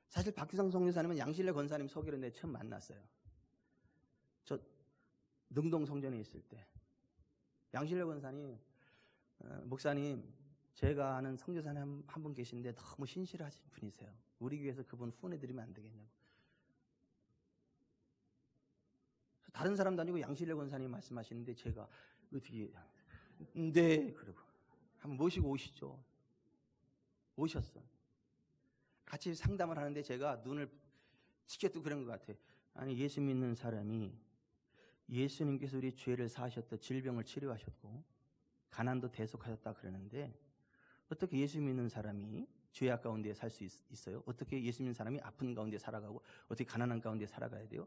사실 박규상 성교사님은 양실래 권사님 소개로 내 처음 만났어요. 저 능동 성전에 있을 때 양실래 권사님, 목사님, 제가 아는 성교사님 한 분 계신데 너무 신실하신 분이세요. 우리 교회에서 그분 후원해드리면 안 되겠냐고. 다른 사람도 아니고 양실래 권사님 말씀하시는데 제가 어떻게 네 그러고 한번 모시고 오시죠. 오셨어. 같이 상담을 하는데 제가 눈을 치켜뜨고 그런 것 같아요. 아니, 예수 믿는 사람이 예수님께서 우리 죄를 사하셨고 질병을 치료하셨고 가난도 대속하셨다 그러는데 어떻게 예수 믿는 사람이 죄악 가운데 살 수 있어요? 어떻게 예수 믿는 사람이 아픈 가운데 살아가고 어떻게 가난한 가운데 살아가야 돼요?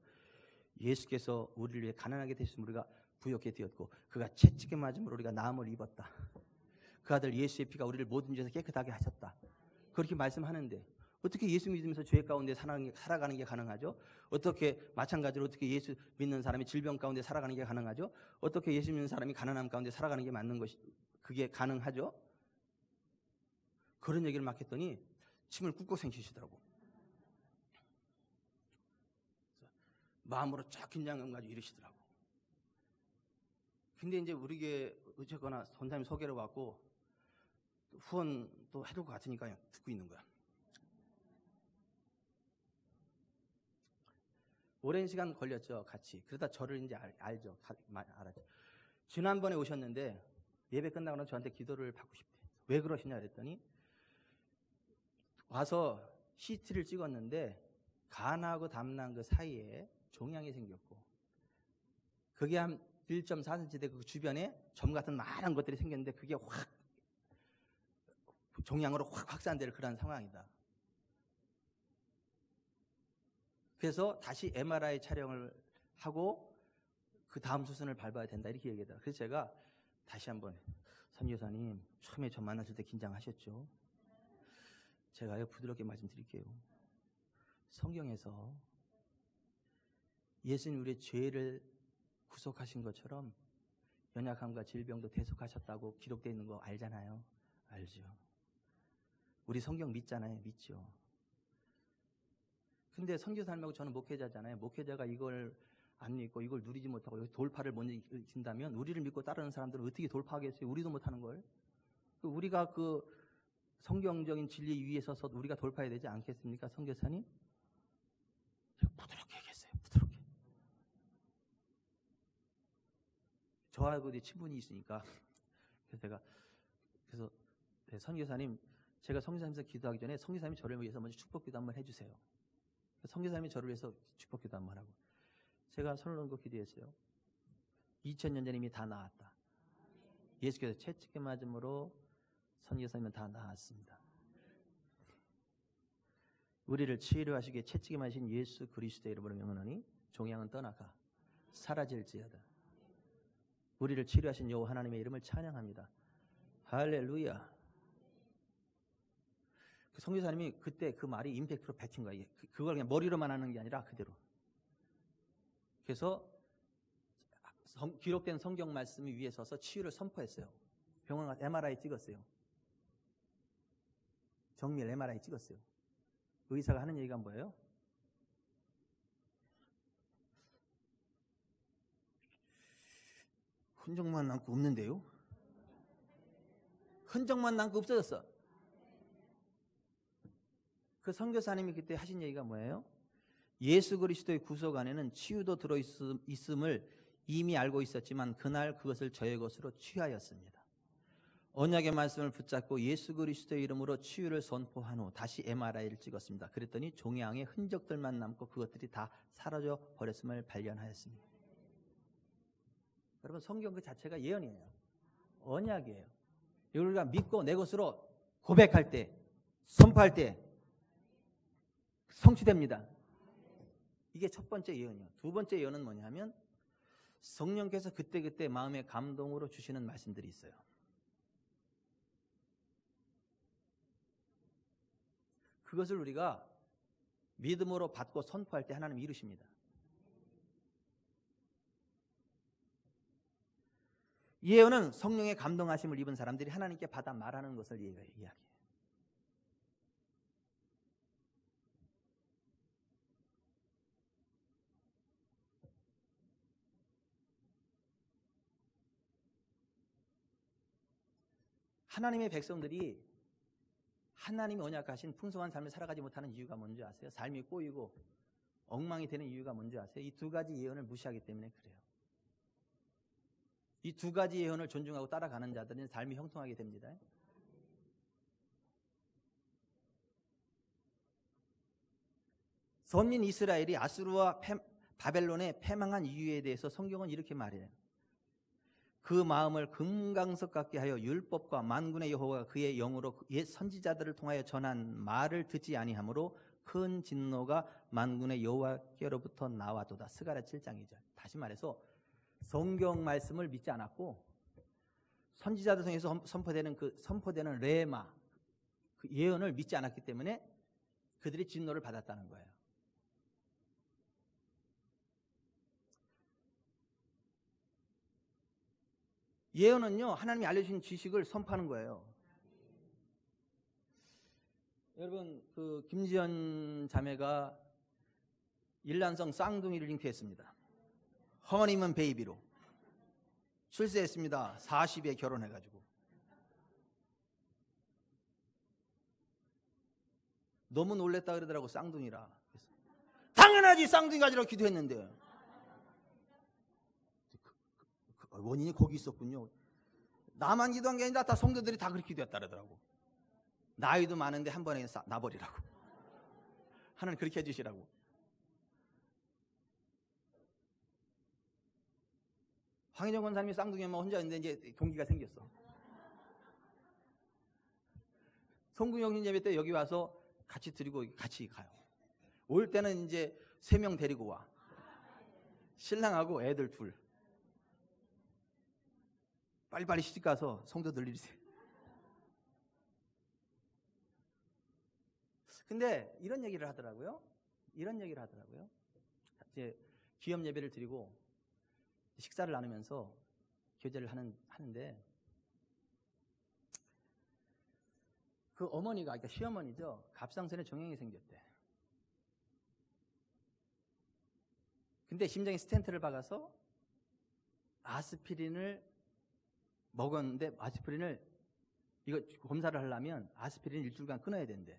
예수께서 우리를 위해 가난하게 되신 우리가 부욕해 되었고 그가 채찍에 맞음으로 우리가 나음을 입었다. 그 아들 예수의 피가 우리를 모든 죄에서 깨끗하게 하셨다. 그렇게 말씀하는데 어떻게 예수 믿으면서 죄 가운데 살아가는 게 가능하죠? 어떻게 마찬가지로 어떻게 예수 믿는 사람이 질병 가운데 살아가는 게 가능하죠? 어떻게 예수 믿는 사람이 가난함 가운데 살아가는 게 맞는 것이 그게 가능하죠? 그런 얘기를 막 했더니 침을 꾹꾹 삼키시더라고. 마음으로 쫙 긴장감 가지고 이러시더라고. 근데 이제 우리 교회 어쨌거나 선생님 소개를 받고 후원 또 해줄 것 같으니까 그냥 듣고 있는 거야. 오랜 시간 걸렸죠, 같이. 그러다 저를 이제 알죠. 알았죠. 지난번에 오셨는데 예배 끝나고 나서 저한테 기도를 받고 싶대. 왜 그러시냐 그랬더니 와서 CT를 찍었는데 간하고 담낭 그 사이에 종양이 생겼고 그게 한 1.4cm 돼 그 주변에 점 같은 많은 것들이 생겼는데 그게 확 종양으로 확 확산될 그런 상황이다. 그래서 다시 MRI 촬영을 하고 그 다음 수순을 밟아야 된다 이렇게 얘기하더라고요. 그래서 제가 다시 한번 선교사님 처음에 저 만났을 때 긴장하셨죠? 제가요 부드럽게 말씀드릴게요. 성경에서 예수님 우리의 죄를 구속하신 것처럼 연약함과 질병도 대속하셨다고 기록되어 있는 거 알잖아요. 알죠. 우리 성경 믿잖아요. 믿죠. 근데 선교사님하고 저는 목회자잖아요. 목회자가 이걸 안 믿고 이걸 누리지 못하고 돌파를 못 이긴다면 우리를 믿고 따르는 사람들은 어떻게 돌파하겠어요? 우리도 못하는 걸. 우리가 그 성경적인 진리 위에 서서 우리가 돌파해야 되지 않겠습니까? 선교사님? 부드럽게 얘기했어요. 부드럽게. 저하고 친분이 있으니까 그래서 선교사님 제가 선교사님께서 기도하기 전에 선교사님이 저를 위해서 먼저 축복기도 한번 해주세요. 선교사님이 저를 위해서 축복기도 한번 하고 제가 손을 얹고 기도했어요. 2000년 전에 이미 다 나았다. 예수께서 채찍에 맞음으로 선교사님은 다 나았습니다. 우리를 치료하시기에 채찍에 맞으신 예수 그리스도의 이름으로 명하노니 종양은 떠나가 사라질지어다. 우리를 치료하신 여호와 하나님의 이름을 찬양합니다. 할렐루야. 그 선교사님이 그때 그 말이 임팩트로 뱉은 거야. 그걸 그냥 머리로만 하는 게 아니라 그대로. 그래서 기록된 성경 말씀 위에 서서 치유를 선포했어요. 병원 가서 MRI 찍었어요. 정밀 MRI 찍었어요. 의사가 하는 얘기가 뭐예요? 흔적만 남고 없는데요? 흔적만 남고 없어졌어. 그 선교사님이 그때 하신 얘기가 뭐예요? 예수 그리스도의 구속 안에는 치유도 들어있음을 이미 알고 있었지만 그날 그것을 저의 것으로 취하였습니다. 언약의 말씀을 붙잡고 예수 그리스도의 이름으로 치유를 선포한 후 다시 MRI를 찍었습니다. 그랬더니 종양의 흔적들만 남고 그것들이 다 사라져 버렸음을 발견하였습니다. 여러분 성경 그 자체가 예언이에요. 언약이에요. 이걸 우리가 믿고 내 것으로 고백할 때 선포할 때 성취됩니다. 이게 첫 번째 예언이에요. 두 번째 예언은 뭐냐면 성령께서 그때그때 마음의 감동으로 주시는 말씀들이 있어요. 그것을 우리가 믿음으로 받고 선포할 때 하나님이 이루십니다. 예언은 성령의 감동하심을 입은 사람들이 하나님께 받아 말하는 것을 이야기해요. 하나님의 백성들이 하나님이 언약하신 풍성한 삶을 살아가지 못하는 이유가 뭔지 아세요? 삶이 꼬이고 엉망이 되는 이유가 뭔지 아세요? 이 두 가지 예언을 무시하기 때문에 그래요. 이 두 가지 예언을 존중하고 따라가는 자들은 삶이 형통하게 됩니다. 선민 이스라엘이 아수르와 바벨론에 패망한 이유에 대해서 성경은 이렇게 말해요. 그 마음을 금강석 같게 하여 율법과 만군의 여호와가 그의 영으로 옛 선지자들을 통하여 전한 말을 듣지 아니하므로 큰 진노가 만군의 여호와께로부터 나와도다. 스가랴 7장 2절. 다시 말해서 성경 말씀을 믿지 않았고 선지자들 통해서 선포되는 레마, 그 예언을 믿지 않았기 때문에 그들이 진노를 받았다는 거예요. 예언은요, 하나님이 알려주신 지식을 선포하는 거예요. 여러분, 그 김지연 자매가 일란성 쌍둥이를 잉태했습니다. 허니문 베이비로 출세했습니다. 40에 결혼해가지고. 너무 놀랬다 그러더라고, 쌍둥이라. 당연하지, 쌍둥이 가지라고 기도했는데. 원인이 거기 있었군요. 나만 기도한 게 아니라 다 성도들이 다 그렇게 기도했다 그러더라고. 나이도 많은데 한 번에 나버리라고. 하나님 그렇게 해주시라고. 황희정 권사님이 쌍둥이 엄마 혼자 있는데 이제 동기가 생겼어. 성궁영신 예배 때 여기 와서 같이 드리고 같이 가요. 올 때는 이제 3명 데리고 와. 신랑하고 애들 둘. 빨리빨리 시집가서 성도들 일이세요. 근데 이런 얘기를 하더라고요. 이제 기념 예배를 드리고 식사를 나누면서 교제를 하는데 그 어머니가, 그러니까 시어머니죠. 갑상선에 종양이 생겼대. 근데 심장에 스텐트를 박아서 아스피린을 먹었는데 아스피린을 이거 검사를 하려면 아스피린 일주일간 끊어야 된대.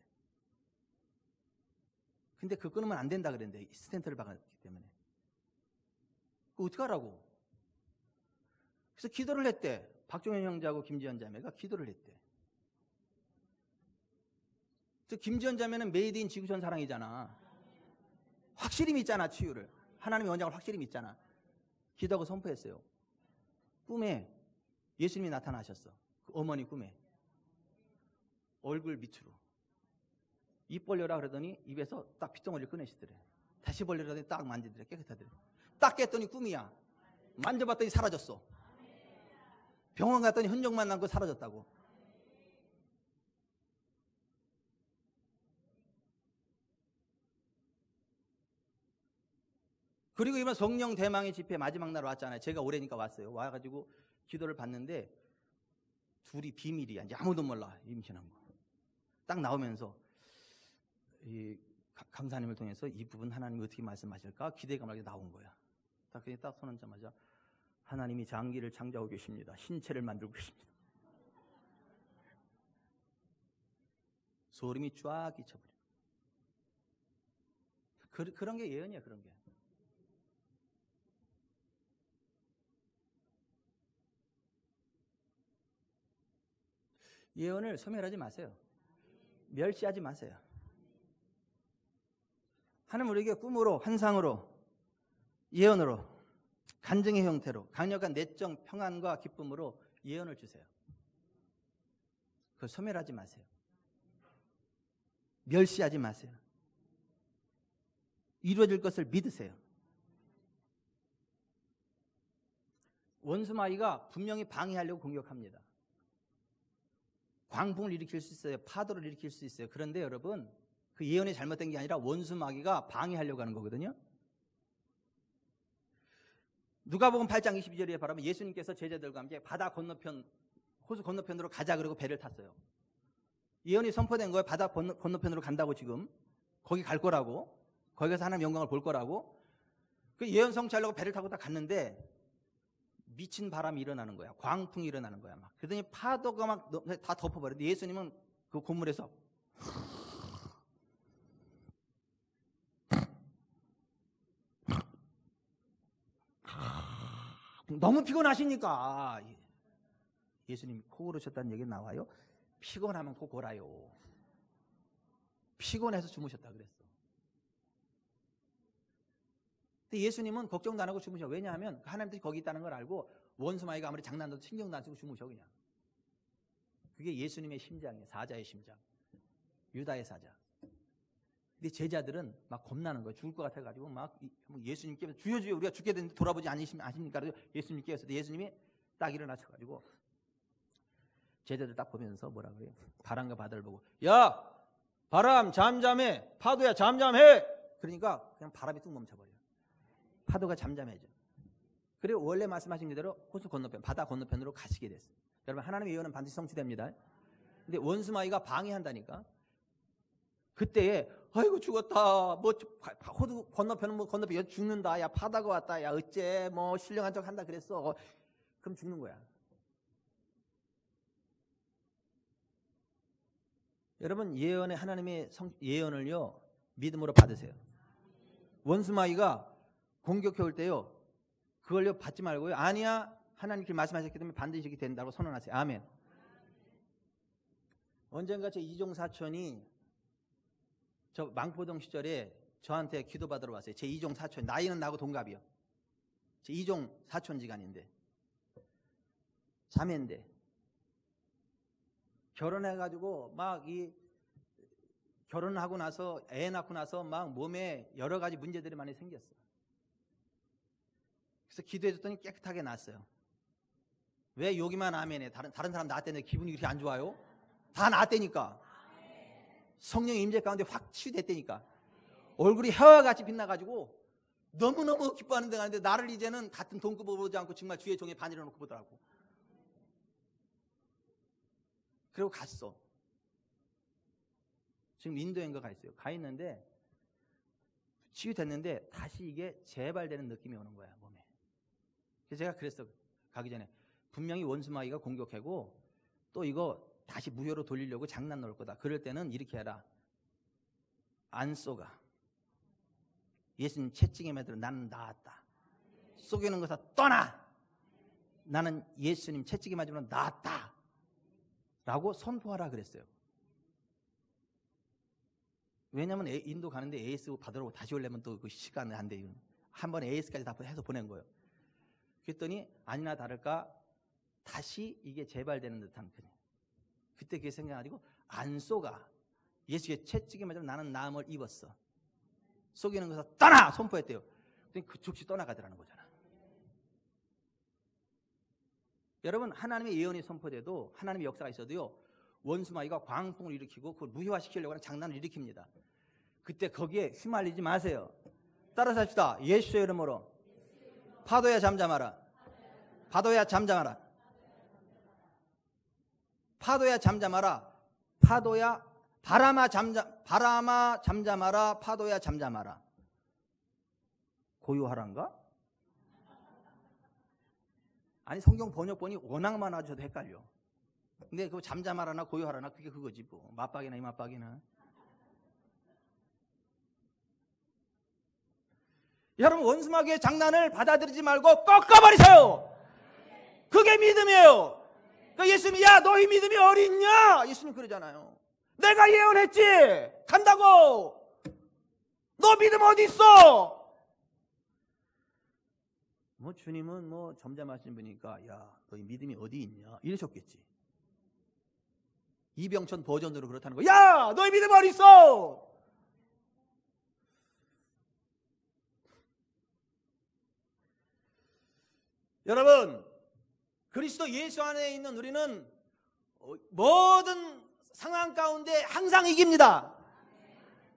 근데 그 끊으면 안 된다 그랬는데 스텐트를 박았기 때문에. 그거 어떡하라고? 그래서 기도를 했대. 박종현 형제하고 김지연 자매가 기도를 했대. 그래서 김지연 자매는 메이드 인 지구촌 사랑이잖아. 확실히 믿잖아, 치유를. 하나님의 원장을 확실히 믿잖아. 기도하고 선포했어요. 꿈에 예수님이 나타나셨어. 그 어머니 꿈에. 얼굴 밑으로. 입 벌려라 그러더니 입에서 딱 핏덩어리를 꺼내시더래. 다시 벌려라 그러더니 딱 만지더래. 깨끗하더래. 딱 깼더니 꿈이야. 만져봤더니 사라졌어. 병원 갔더니 흔적만 남고 사라졌다고. 그리고 이번 성령 대망의 집회 마지막 날 왔잖아요. 제가 올해니까 왔어요. 와가지고 기도를 받는데 둘이 비밀이야. 이제 아무도 몰라. 임신한 거. 딱 나오면서 이 강사님을 통해서 이 부분 하나님이 어떻게 말씀하실까 기대가 말게 나온 거야. 딱 손얹자마자 하나님이 장기를 창조하고 계십니다. 신체를 만들고 계십니다. 소름이 쫙 끼쳐버려. 그런 게 예언이야. 그런 게. 예언을 소멸하지 마세요. 멸시하지 마세요. 하나님 우리에게 꿈으로, 환상으로, 예언으로, 간증의 형태로 강력한 내적 평안과 기쁨으로 예언을 주세요. 그걸 소멸하지 마세요. 멸시하지 마세요. 이루어질 것을 믿으세요. 원수마귀가 분명히 방해하려고 공격합니다. 광풍을 일으킬 수 있어요. 파도를 일으킬 수 있어요. 그런데 여러분, 그 예언이 잘못된 게 아니라 원수마귀가 방해하려고 하는 거거든요. 누가복음 8장 22절에 바라보면 예수님께서 제자들과 함께 바다 건너편, 호수 건너편으로 가자 그러고 배를 탔어요. 예언이 선포된 거예요. 바다 건너편으로 간다고 지금. 거기 갈 거라고. 거기 가서 하나님 영광을 볼 거라고. 그 예언 성취하려고 배를 타고 딱 갔는데 미친 바람이 일어나는 거야. 광풍이 일어나는 거야. 막. 그러더니 파도가 막 다 덮어버렸는데 예수님은 그 고물에서 너무 피곤하시니까. 예수님이 코 고르셨다는 얘기 나와요? 피곤하면 코 골아요. 피곤해서 주무셨다 그랬어. 근데 예수님은 걱정도 안 하고 주무셔. 왜냐하면 하나님들이 거기 있다는 걸 알고 원수마귀가 아무리 장난도 신경도 안 쓰고 주무셔 그냥. 그게 예수님의 심장이에요. 사자의 심장. 유다의 사자. 근데 제자들은 막 겁나는 거예요. 죽을 것 같아가지고 막 예수님께 주여 주여 우리가 죽게 되는데 돌아보지 아십니까? 예수님께 했을 때 예수님이 딱 일어나셔가지고 제자들 딱 보면서 뭐라 그래요? 바람과 바다를 보고 야 바람 잠잠해 파도야 잠잠해. 그러니까 그냥 바람이 뚝 멈춰버려요. 파도가 잠잠해져. 그리고 원래 말씀하신 그대로 호수 건너편 바다 건너편으로 가시게 됐어요. 여러분 하나님의 예언은 반드시 성취됩니다. 근데 원수마귀가 방해한다니까. 그때에 아이고 죽었다. 뭐 호수 건너편은 뭐 건너편 죽는다. 야 파다가 왔다. 야 어째 뭐 신령한 척 한다 그랬어. 그럼 죽는 거야. 여러분 예언의 하나님의 예언을요 믿음으로 받으세요. 원수마귀가 공격해 올 때요 그걸요 받지 말고요. 아니야 하나님께 말씀하셨기 때문에 반드시 이렇게 된다고 선언하세요. 아멘. 언젠가 제 이종 사촌이 저 망포동 시절에 저한테 기도받으러 왔어요. 제 이종 사촌 나이는 나하고 동갑이요. 제 이종 사촌지간인데 자매인데 결혼해가지고 막 결혼하고 나서 애 낳고 나서 막 몸에 여러 가지 문제들이 많이 생겼어요. 그래서 기도해줬더니 깨끗하게 났어요. 왜 여기만 아멘해? 다른 사람 낳았다는데 기분이 그렇게 안 좋아요? 다 낳았다니까. 성령의 임재 가운데 확 치유됐다니까. 얼굴이 혀와 같이 빛나가지고 너무너무 기뻐하는데 가는데 나를 이제는 같은 동급으로 보지 않고 정말 주의 종에 반이라 놓고 보더라고. 그리고 갔어. 지금 인도인가 가 있어요. 가 있는데 치유됐는데 다시 이게 재발되는 느낌이 오는 거야 몸에. 그래서 제가 그랬어. 가기 전에 분명히 원수마귀가 공격하고 또 이거 다시 무효로 돌리려고 장난 넣을 거다. 그럴 때는 이렇게 해라. 안 쏘가. 예수님 채찍에 매들어 나는 나았다. 속이는 것을 떠나. 나는 예수님 채찍에 맞으면 나았다. 라고 선포하라 그랬어요. 왜냐하면 인도 가는데 AS 받으러 다시 오려면 또 그 시간은 안 돼요. 한 번에 AS까지 다 해서 보낸 거예요. 그랬더니 아니나 다를까 다시 이게 재발되는 듯한 그때 그게 생각하고 안 쏘가. 예수의 채찍에 맞으면 나는 나음을 입었어. 속이는 것을 떠나 선포했대요. 그랬더니 그 즉시 떠나가더라는 거잖아. 여러분 하나님의 예언이 선포돼도 하나님의 역사가 있어도요 원수마귀가 광풍을 일으키고 그걸 무효화시키려고 하는 장난을 일으킵니다. 그때 거기에 휘말리지 마세요. 따라서 합시다. 예수의 이름으로 파도야 잠잠하라. 파도야 잠잠하라. 파도야 잠잠하라. 파도야 바람아 잠잠하라. 파도야 잠잠하라. 고요하란가? 아니 성경 번역본이 워낙 많아져도 헷갈려. 근데 그거 잠잠하라나 고요하라나 그게 그거지 뭐. 맞박이나 이 맞박이나. 여러분 원수마귀의 장난을 받아들이지 말고 꺾어버리세요. 그게 믿음이에요. 그러니까 예수님이 야 너희 믿음이 어딨냐? 예수님 그러잖아요. 내가 예언했지. 간다고. 너 믿음 어디 있어? 뭐 주님은 뭐 점잖으신 분이니까 야 너희 믿음이 어디 있냐 이러셨겠지. 이병천 버전으로 그렇다는 거야. 야 너희 믿음 어디 있어? 여러분 그리스도 예수 안에 있는 우리는 모든 상황 가운데 항상 이깁니다.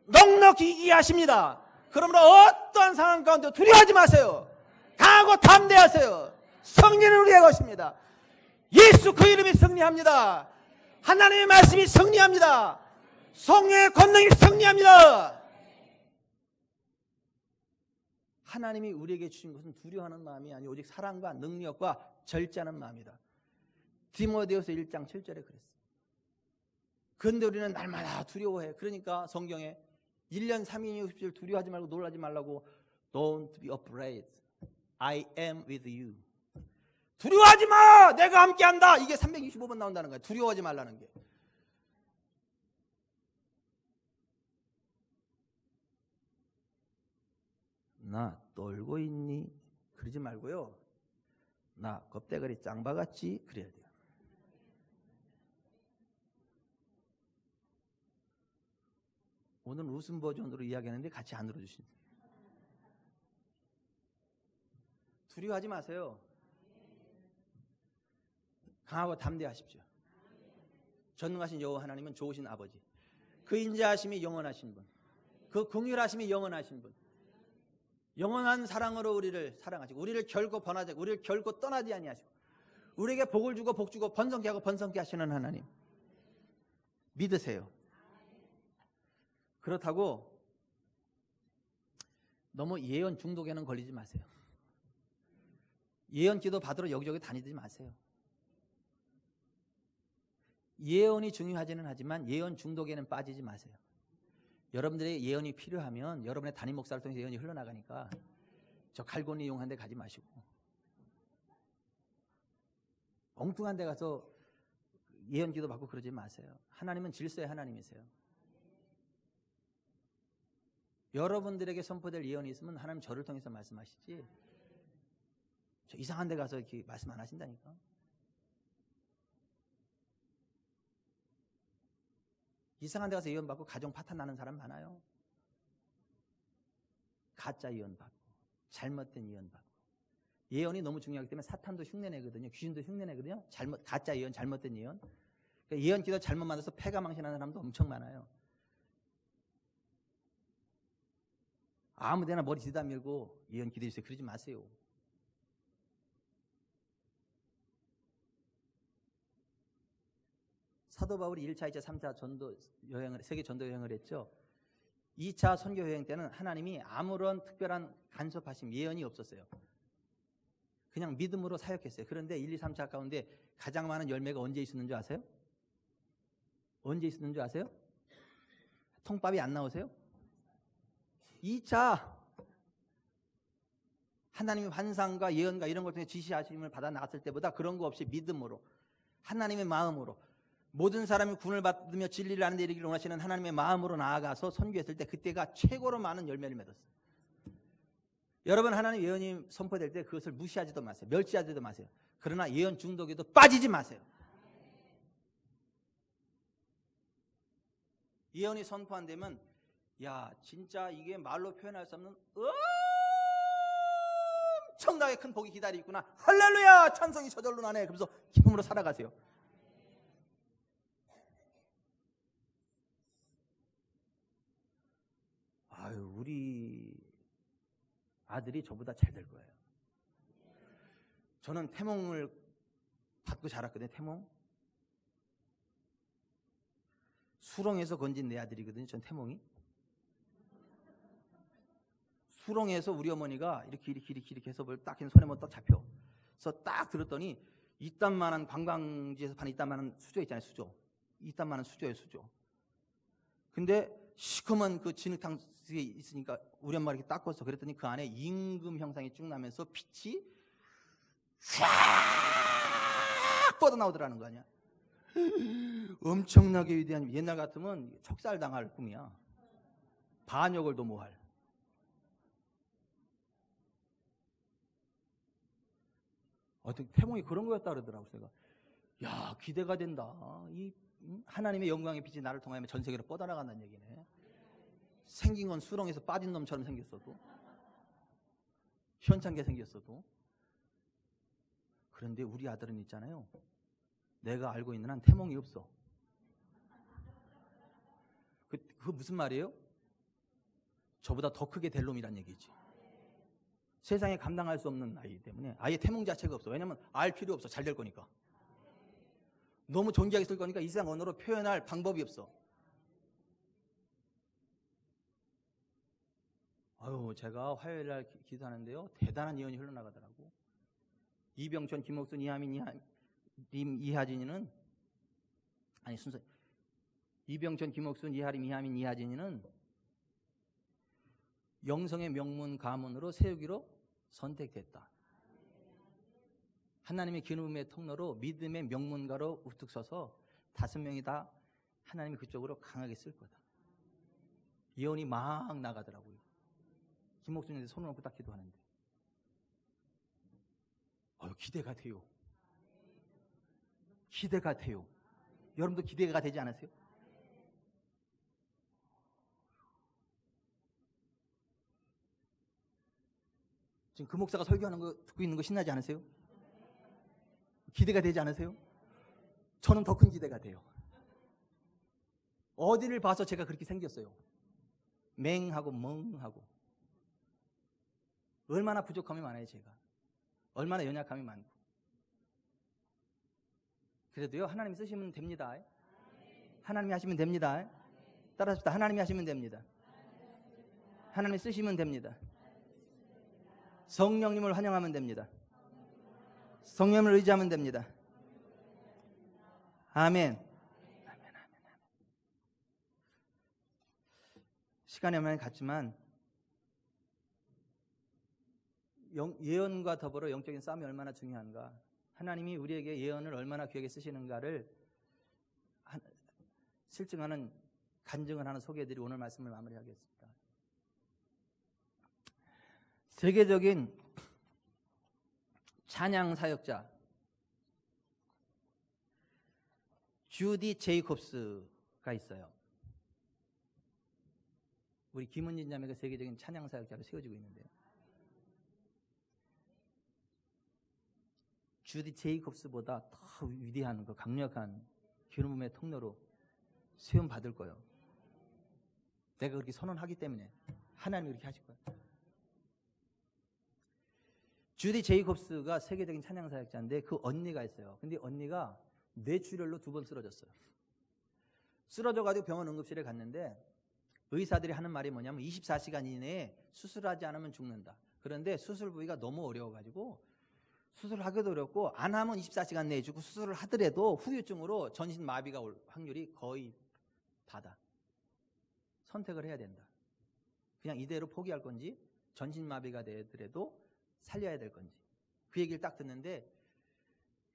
넉넉히 이기게 하십니다. 그러므로 어떠한 상황 가운데 두려워하지 마세요. 강하고 담대하세요. 승리는 우리의 것입니다. 예수 그 이름이 승리합니다. 하나님의 말씀이 승리합니다. 성령의 권능이 승리합니다. 하나님이 우리에게 주신 것은 두려워하는 마음이 아니고 오직 사랑과 능력과 절제하는 마음이다. 디모데후서 1장 7절에 그랬어요. 그런데 우리는 날마다 두려워해. 그러니까 성경에 1년 360일 두려워하지 말고 놀라지 말라고 Don't be afraid. I am with you. 두려워하지 마! 내가 함께한다! 이게 365번 나온다는 거야. 두려워하지 말라는 게. 나 떨고 있니? 그러지 말고요. 나 겁대가리 짱박았지? 그래야 돼요. 오늘 웃음 버전으로 이야기하는데 같이 안 들어주신다. 두려워하지 마세요. 강하고 담대하십시오. 전능하신 여호와 하나님은 좋으신 아버지. 그 인자하심이 영원하신 분. 그 긍휼하심이 영원하신 분. 영원한 사랑으로 우리를 사랑하시고 우리를 결코 번하지 않고 우리를 결코 떠나지 아니하시고 우리에게 복을 주고 복 주고 번성케 하고 번성케 하시는 하나님. 믿으세요. 그렇다고 너무 예언 중독에는 걸리지 마세요. 예언 기도 받으러 여기저기 다니지 마세요. 예언이 중요하지는 하지만 예언 중독에는 빠지지 마세요. 여러분들의 예언이 필요하면 여러분의 담임 목사를 통해서 예언이 흘러나가니까 저 갈고리 이용한 데 가지 마시고 엉뚱한 데 가서 예언 기도 받고 그러지 마세요. 하나님은 질서의 하나님이세요. 여러분들에게 선포될 예언이 있으면 하나님 저를 통해서 말씀하시지 저 이상한 데 가서 이렇게 말씀 안 하신다니까. 이상한 데 가서 예언 받고 가정 파탄 나는 사람 많아요. 가짜 예언 받고 잘못된 예언 받고 예언이 너무 중요하기 때문에 사탄도 흉내내거든요. 귀신도 흉내내거든요. 가짜 예언, 잘못된 예언. 그러니까 예언 기도 잘못 만들어서 패가 망신하는 사람도 엄청 많아요. 아무데나 머리 뒤다 밀고 예언 기도해주세요. 그러지 마세요. 사도 바울이 1차, 2차, 3차 전도 여행을 세계 전도 여행을 했죠. 2차 선교 여행 때는 하나님이 아무런 특별한 간섭하심, 예언이 없었어요. 그냥 믿음으로 사역했어요. 그런데 1, 2, 3차 가운데 가장 많은 열매가 언제 있었는 줄 아세요? 언제 있었는 줄 아세요? 통밥이 안 나오세요? 2차 하나님의 환상과 예언과 이런 걸 통해 지시하심을 받아 나갔을 때보다 그런 거 없이 믿음으로 하나님의 마음으로 모든 사람이 구원을 받으며 진리를 아는 데 이르기를 원하시는 하나님의 마음으로 나아가서 선교했을 때 그때가 최고로 많은 열매를 맺었어요. 여러분 하나님 예언이 선포될 때 그것을 무시하지도 마세요. 멸시하지도 마세요. 그러나 예언 중독에도 빠지지 마세요. 예언이 선포 안 되면 야 진짜 이게 말로 표현할 수 없는 엄청나게 큰 복이 기다리고 있구나. 할렐루야 찬송이 저절로 나네. 그래서 기쁨으로 살아가세요. 아유 우리 아들이 저보다 잘 될 거예요. 저는 태몽을 받고 자랐거든요. 태몽. 수렁에서 건진 내 아들이거든요. 전 태몽이. 수렁에서 우리 어머니가 이렇게 해서 뭘 딱 손에 뭐 딱 잡혀. 그래서 딱 들었더니 이딴만한 관광지에서 파는 이딴만한 수조 있잖아요. 수조. 이딴만한 수조예요. 수조. 근데 시커먼 그 진흙탕 속에 있으니까 우리 엄마가 이렇게 닦았어. 그랬더니 그 안에 임금 형상이 쭉 나면서 빛이 쫙 뻗어나오더라는 거 아니야. 엄청나게 위대한, 옛날 같으면 척살당할 꿈이야. 반역을도 못할. 어떻게 태몽이 그런 거였다 그러더라고. 제가 야 기대가 된다. 이 하나님의 영광의 빛이 나를 통하여 전 세계로 뻗어나간다는 얘기네. 생긴 건 수렁에서 빠진 놈처럼 생겼어도, 현찮게 생겼어도. 그런데 우리 아들은 있잖아요. 내가 알고 있는 한 태몽이 없어. 그거 무슨 말이에요? 저보다 더 크게 될 놈이란 얘기지. 세상에 감당할 수 없는 아이기 때문에 아예 태몽 자체가 없어. 왜냐면 알 필요 없어. 잘 될 거니까. 너무 존귀하게 쓸 거니까 이 세상 언어로 표현할 방법이 없어. 아유, 제가 화요일 날 기도하는데요. 대단한 예언이 흘러나가더라고. 이병천, 김옥순, 이하민, 이하진이는, 아니 순서, 이병천, 김옥순, 이하림, 이하민, 이하진이는 영성의 명문 가문으로 세우기로 선택됐다. 하나님의 기름의 통로로 믿음의 명문가로 우뚝 서서 5명이 다 하나님이 그쪽으로 강하게 쓸 거다. 예언이 막 나가더라고요. 김 목사님한테 손을 얹고 딱 기도하는데 기대가 돼요. 기대가 돼요. 여러분도 기대가 되지 않으세요? 지금 그 목사가 설교하는 거 듣고 있는 거 신나지 않으세요? 기대가 되지 않으세요? 저는 더 큰 기대가 돼요. 어디를 봐서 제가 그렇게 생겼어요. 맹하고 멍하고. 얼마나 부족함이 많아요, 제가. 얼마나 연약함이 많고. 그래도요, 하나님이 쓰시면 됩니다. 하나님이 하시면 됩니다. 따라합시다. 하나님이 하시면 됩니다. 하나님이 쓰시면 됩니다. 성령님을 환영하면 됩니다. 성령을 의지하면 됩니다. 아멘. 시간이 얼마나 갔지만 예언과 더불어 영적인 싸움이 얼마나 중요한가, 하나님이 우리에게 예언을 얼마나 귀하게 쓰시는가를 실증하는 간증을 하나 소개해드리고 오늘 말씀을 마무리하겠습니다. 세계적인 찬양 사역자 주디 제이콥스가 있어요. 우리 김은진 자매가 세계적인 찬양 사역자로 세워지고 있는데요. 주디 제이콥스보다 더 위대한 그 강력한 기름부음의 통로로 세움 받을 거예요. 내가 그렇게 선언하기 때문에 하나님이 그렇게 하실 거예요. 주디 제이콥스가 세계적인 찬양 사역자인데 그 언니가 있어요. 근데 언니가 뇌출혈로 2번 쓰러졌어요. 쓰러져가지고 병원 응급실에 갔는데 의사들이 하는 말이 뭐냐면 24시간 이내에 수술하지 않으면 죽는다. 그런데 수술 부위가 너무 어려워가지고 수술하기도 어렵고 안 하면 24시간 내에 죽고 수술을 하더라도 후유증으로 전신 마비가 올 확률이 거의 다다. 선택을 해야 된다. 그냥 이대로 포기할 건지 전신 마비가 되더라도 살려야 될 건지. 그 얘기를 딱 듣는데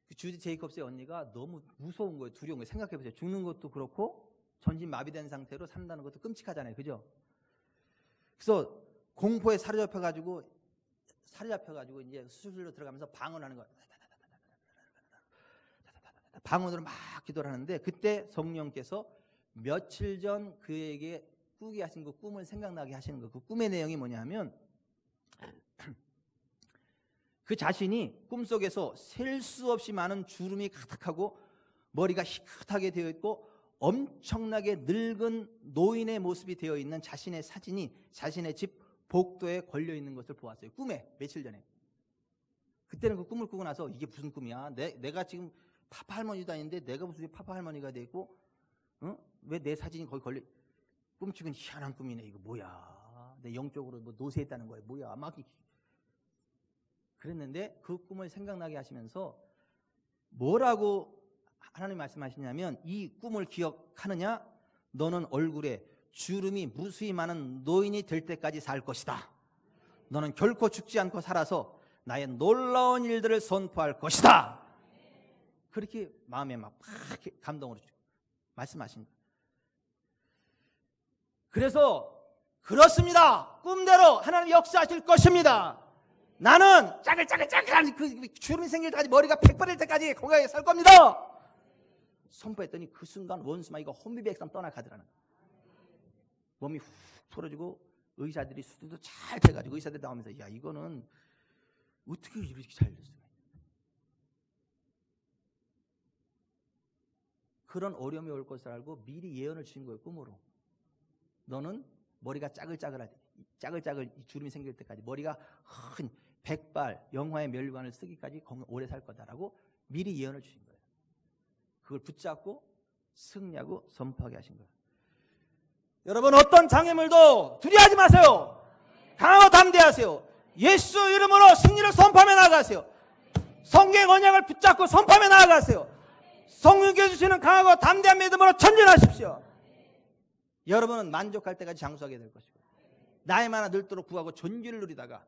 그 주디 제이콥스의 언니가 너무 무서운 거예요. 두려운 거예요. 생각해보세요. 죽는 것도 그렇고 전신 마비된 상태로 산다는 것도 끔찍하잖아요. 그죠? 그래서 공포에 사로잡혀가지고 이제 수술로 들어가면서 방언하는 거예요. 방언으로 막 기도를 하는데 그때 성령께서 며칠 전 그에게 꾸게 하신 그 꿈을 생각나게 하시는 거. 그 꿈의 내용이 뭐냐면 그 자신이 꿈속에서 셀 수 없이 많은 주름이 가득하고 머리가 희끗하게 되어 있고 엄청나게 늙은 노인의 모습이 되어 있는 자신의 사진이 자신의 집 복도에 걸려 있는 것을 보았어요. 꿈에 며칠 전에. 그때는 그 꿈을 꾸고 나서 이게 무슨 꿈이야? 내가 지금 파파 할머니도 아닌데 내가 무슨 파파 할머니가 돼 있고 왜 내 사진이 거기 걸려? 꿈치곤 희한한 꿈이네. 이거 뭐야? 내 영적으로 뭐 노쇠했다는 거야. 뭐야? 막 그랬는데 그 꿈을 생각나게 하시면서 뭐라고 하나님 말씀하시냐면 이 꿈을 기억하느냐? 너는 얼굴에 주름이 무수히 많은 노인이 될 때까지 살 것이다. 너는 결코 죽지 않고 살아서 나의 놀라운 일들을 선포할 것이다. 그렇게 마음에 막 감동으로 말씀하신 거예요. 그래서 그렇습니다. 꿈대로 하나님 역사하실 것입니다. 나는 짜글짜글짜글한 그 주름이 생길 때까지 머리가 팩버릴 때까지 건강하게 살 겁니다. 선포했더니 그 순간 원수마귀가 혼비백산 떠나가더라는 거예요. 몸이 훅 풀어지고 의사들이 수술도 잘 돼가지고 의사들이 나오면서 야 이거는 어떻게 이렇게 잘 됐어요? 그런 어려움이 올 것을 알고 미리 예언을 주신 거예요. 꿈으로. 너는 머리가 짜글짜글 주름이 생길 때까지 머리가 큰 백발 영화의 멸관을 쓰기까지 오래 살 거다라고 미리 예언을 주신 거예요. 그걸 붙잡고 승리하고 선포하게 하신 거예요. 여러분 어떤 장애물도 두려워하지 마세요. 강하고 담대하세요. 예수 이름으로 승리를 선포하며 나아가세요. 성경의 언약을 붙잡고 선포하며 나아가세요. 성령께서 주시는 강하고 담대한 믿음으로 전진하십시오. 여러분은 만족할 때까지 장수하게 될 것이고 나이 많아 늙도록 구하고 존귀를 누리다가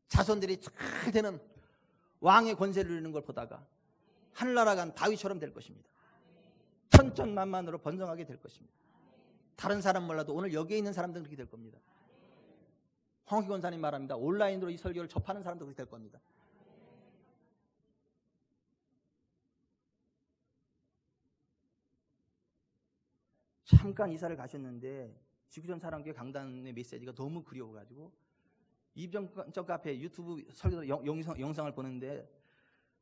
자손들이 잘 되는 왕의 권세를 누리는 걸 보다가 하늘나라가 간 다윗처럼 될 것입니다. 천천만만으로 번성하게 될 것입니다. 다른 사람 몰라도 오늘 여기에 있는 사람들은 그렇게 될 겁니다. 황옥희 권사님 말합니다. 온라인으로 이 설교를 접하는 사람도 그렇게 될 겁니다. 잠깐 이사를 가셨는데 지구촌 사랑교회 강단의 메시지가 너무 그리워가지고 이병적 카페 유튜브 설교 영상을 보는데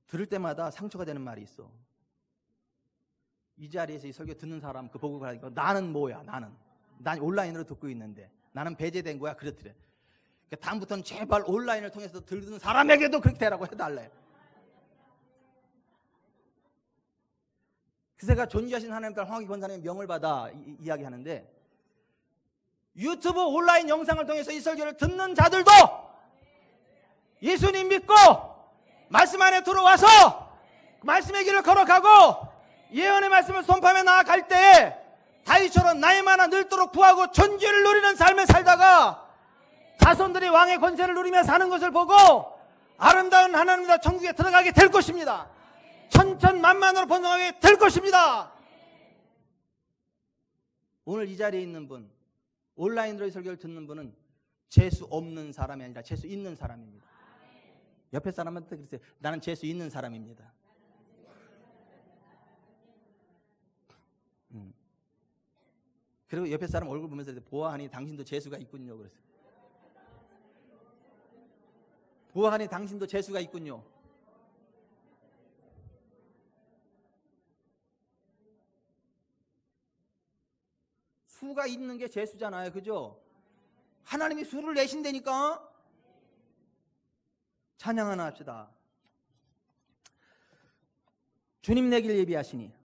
들을 때마다 상처가 되는 말이 있어. 이 자리에서 이 설교 듣는 사람 그 보고 가니까 나는 뭐야, 난 온라인으로 듣고 있는데 나는 배제된 거야, 그렇더래. 그러니까 다음부터는 제발 온라인을 통해서 듣는 사람에게도 그렇게 되라고 해달래. 그래서 제가 존귀하신 하나님 딸 황옥희 권사님의 명을 받아 이야기하는데, 유튜브 온라인 영상을 통해서 이 설교를 듣는 자들도 예수님 믿고 말씀 안에 들어와서 그 말씀의 길을 걸어가고 예언의 말씀을 선포하며 나아갈 때에 다윗처럼 나이마나 늙도록 부하고 존귀를 누리는 삶을 살다가 자손들이 왕의 권세를 누리며 사는 것을 보고 아름다운 하나님 나라 천국에 들어가게 될 것입니다. 천천만만으로 번성하게 될 것입니다. 오늘 이 자리에 있는 분, 온라인으로 이 설교를 듣는 분은 재수 없는 사람이 아니라 재수 있는 사람입니다. 옆에 사람한테 그러세요. 나는 재수 있는 사람입니다. 그리고 옆에 사람 얼굴 보면서 보아하니 당신도 재수가 있군요. 그랬어요. 보아하니 당신도 재수가 있군요. 수가 있는 게 재수잖아요. 그죠? 하나님이 수를 내신다니까. 찬양 하나 합시다. 주님 내길 예비하시니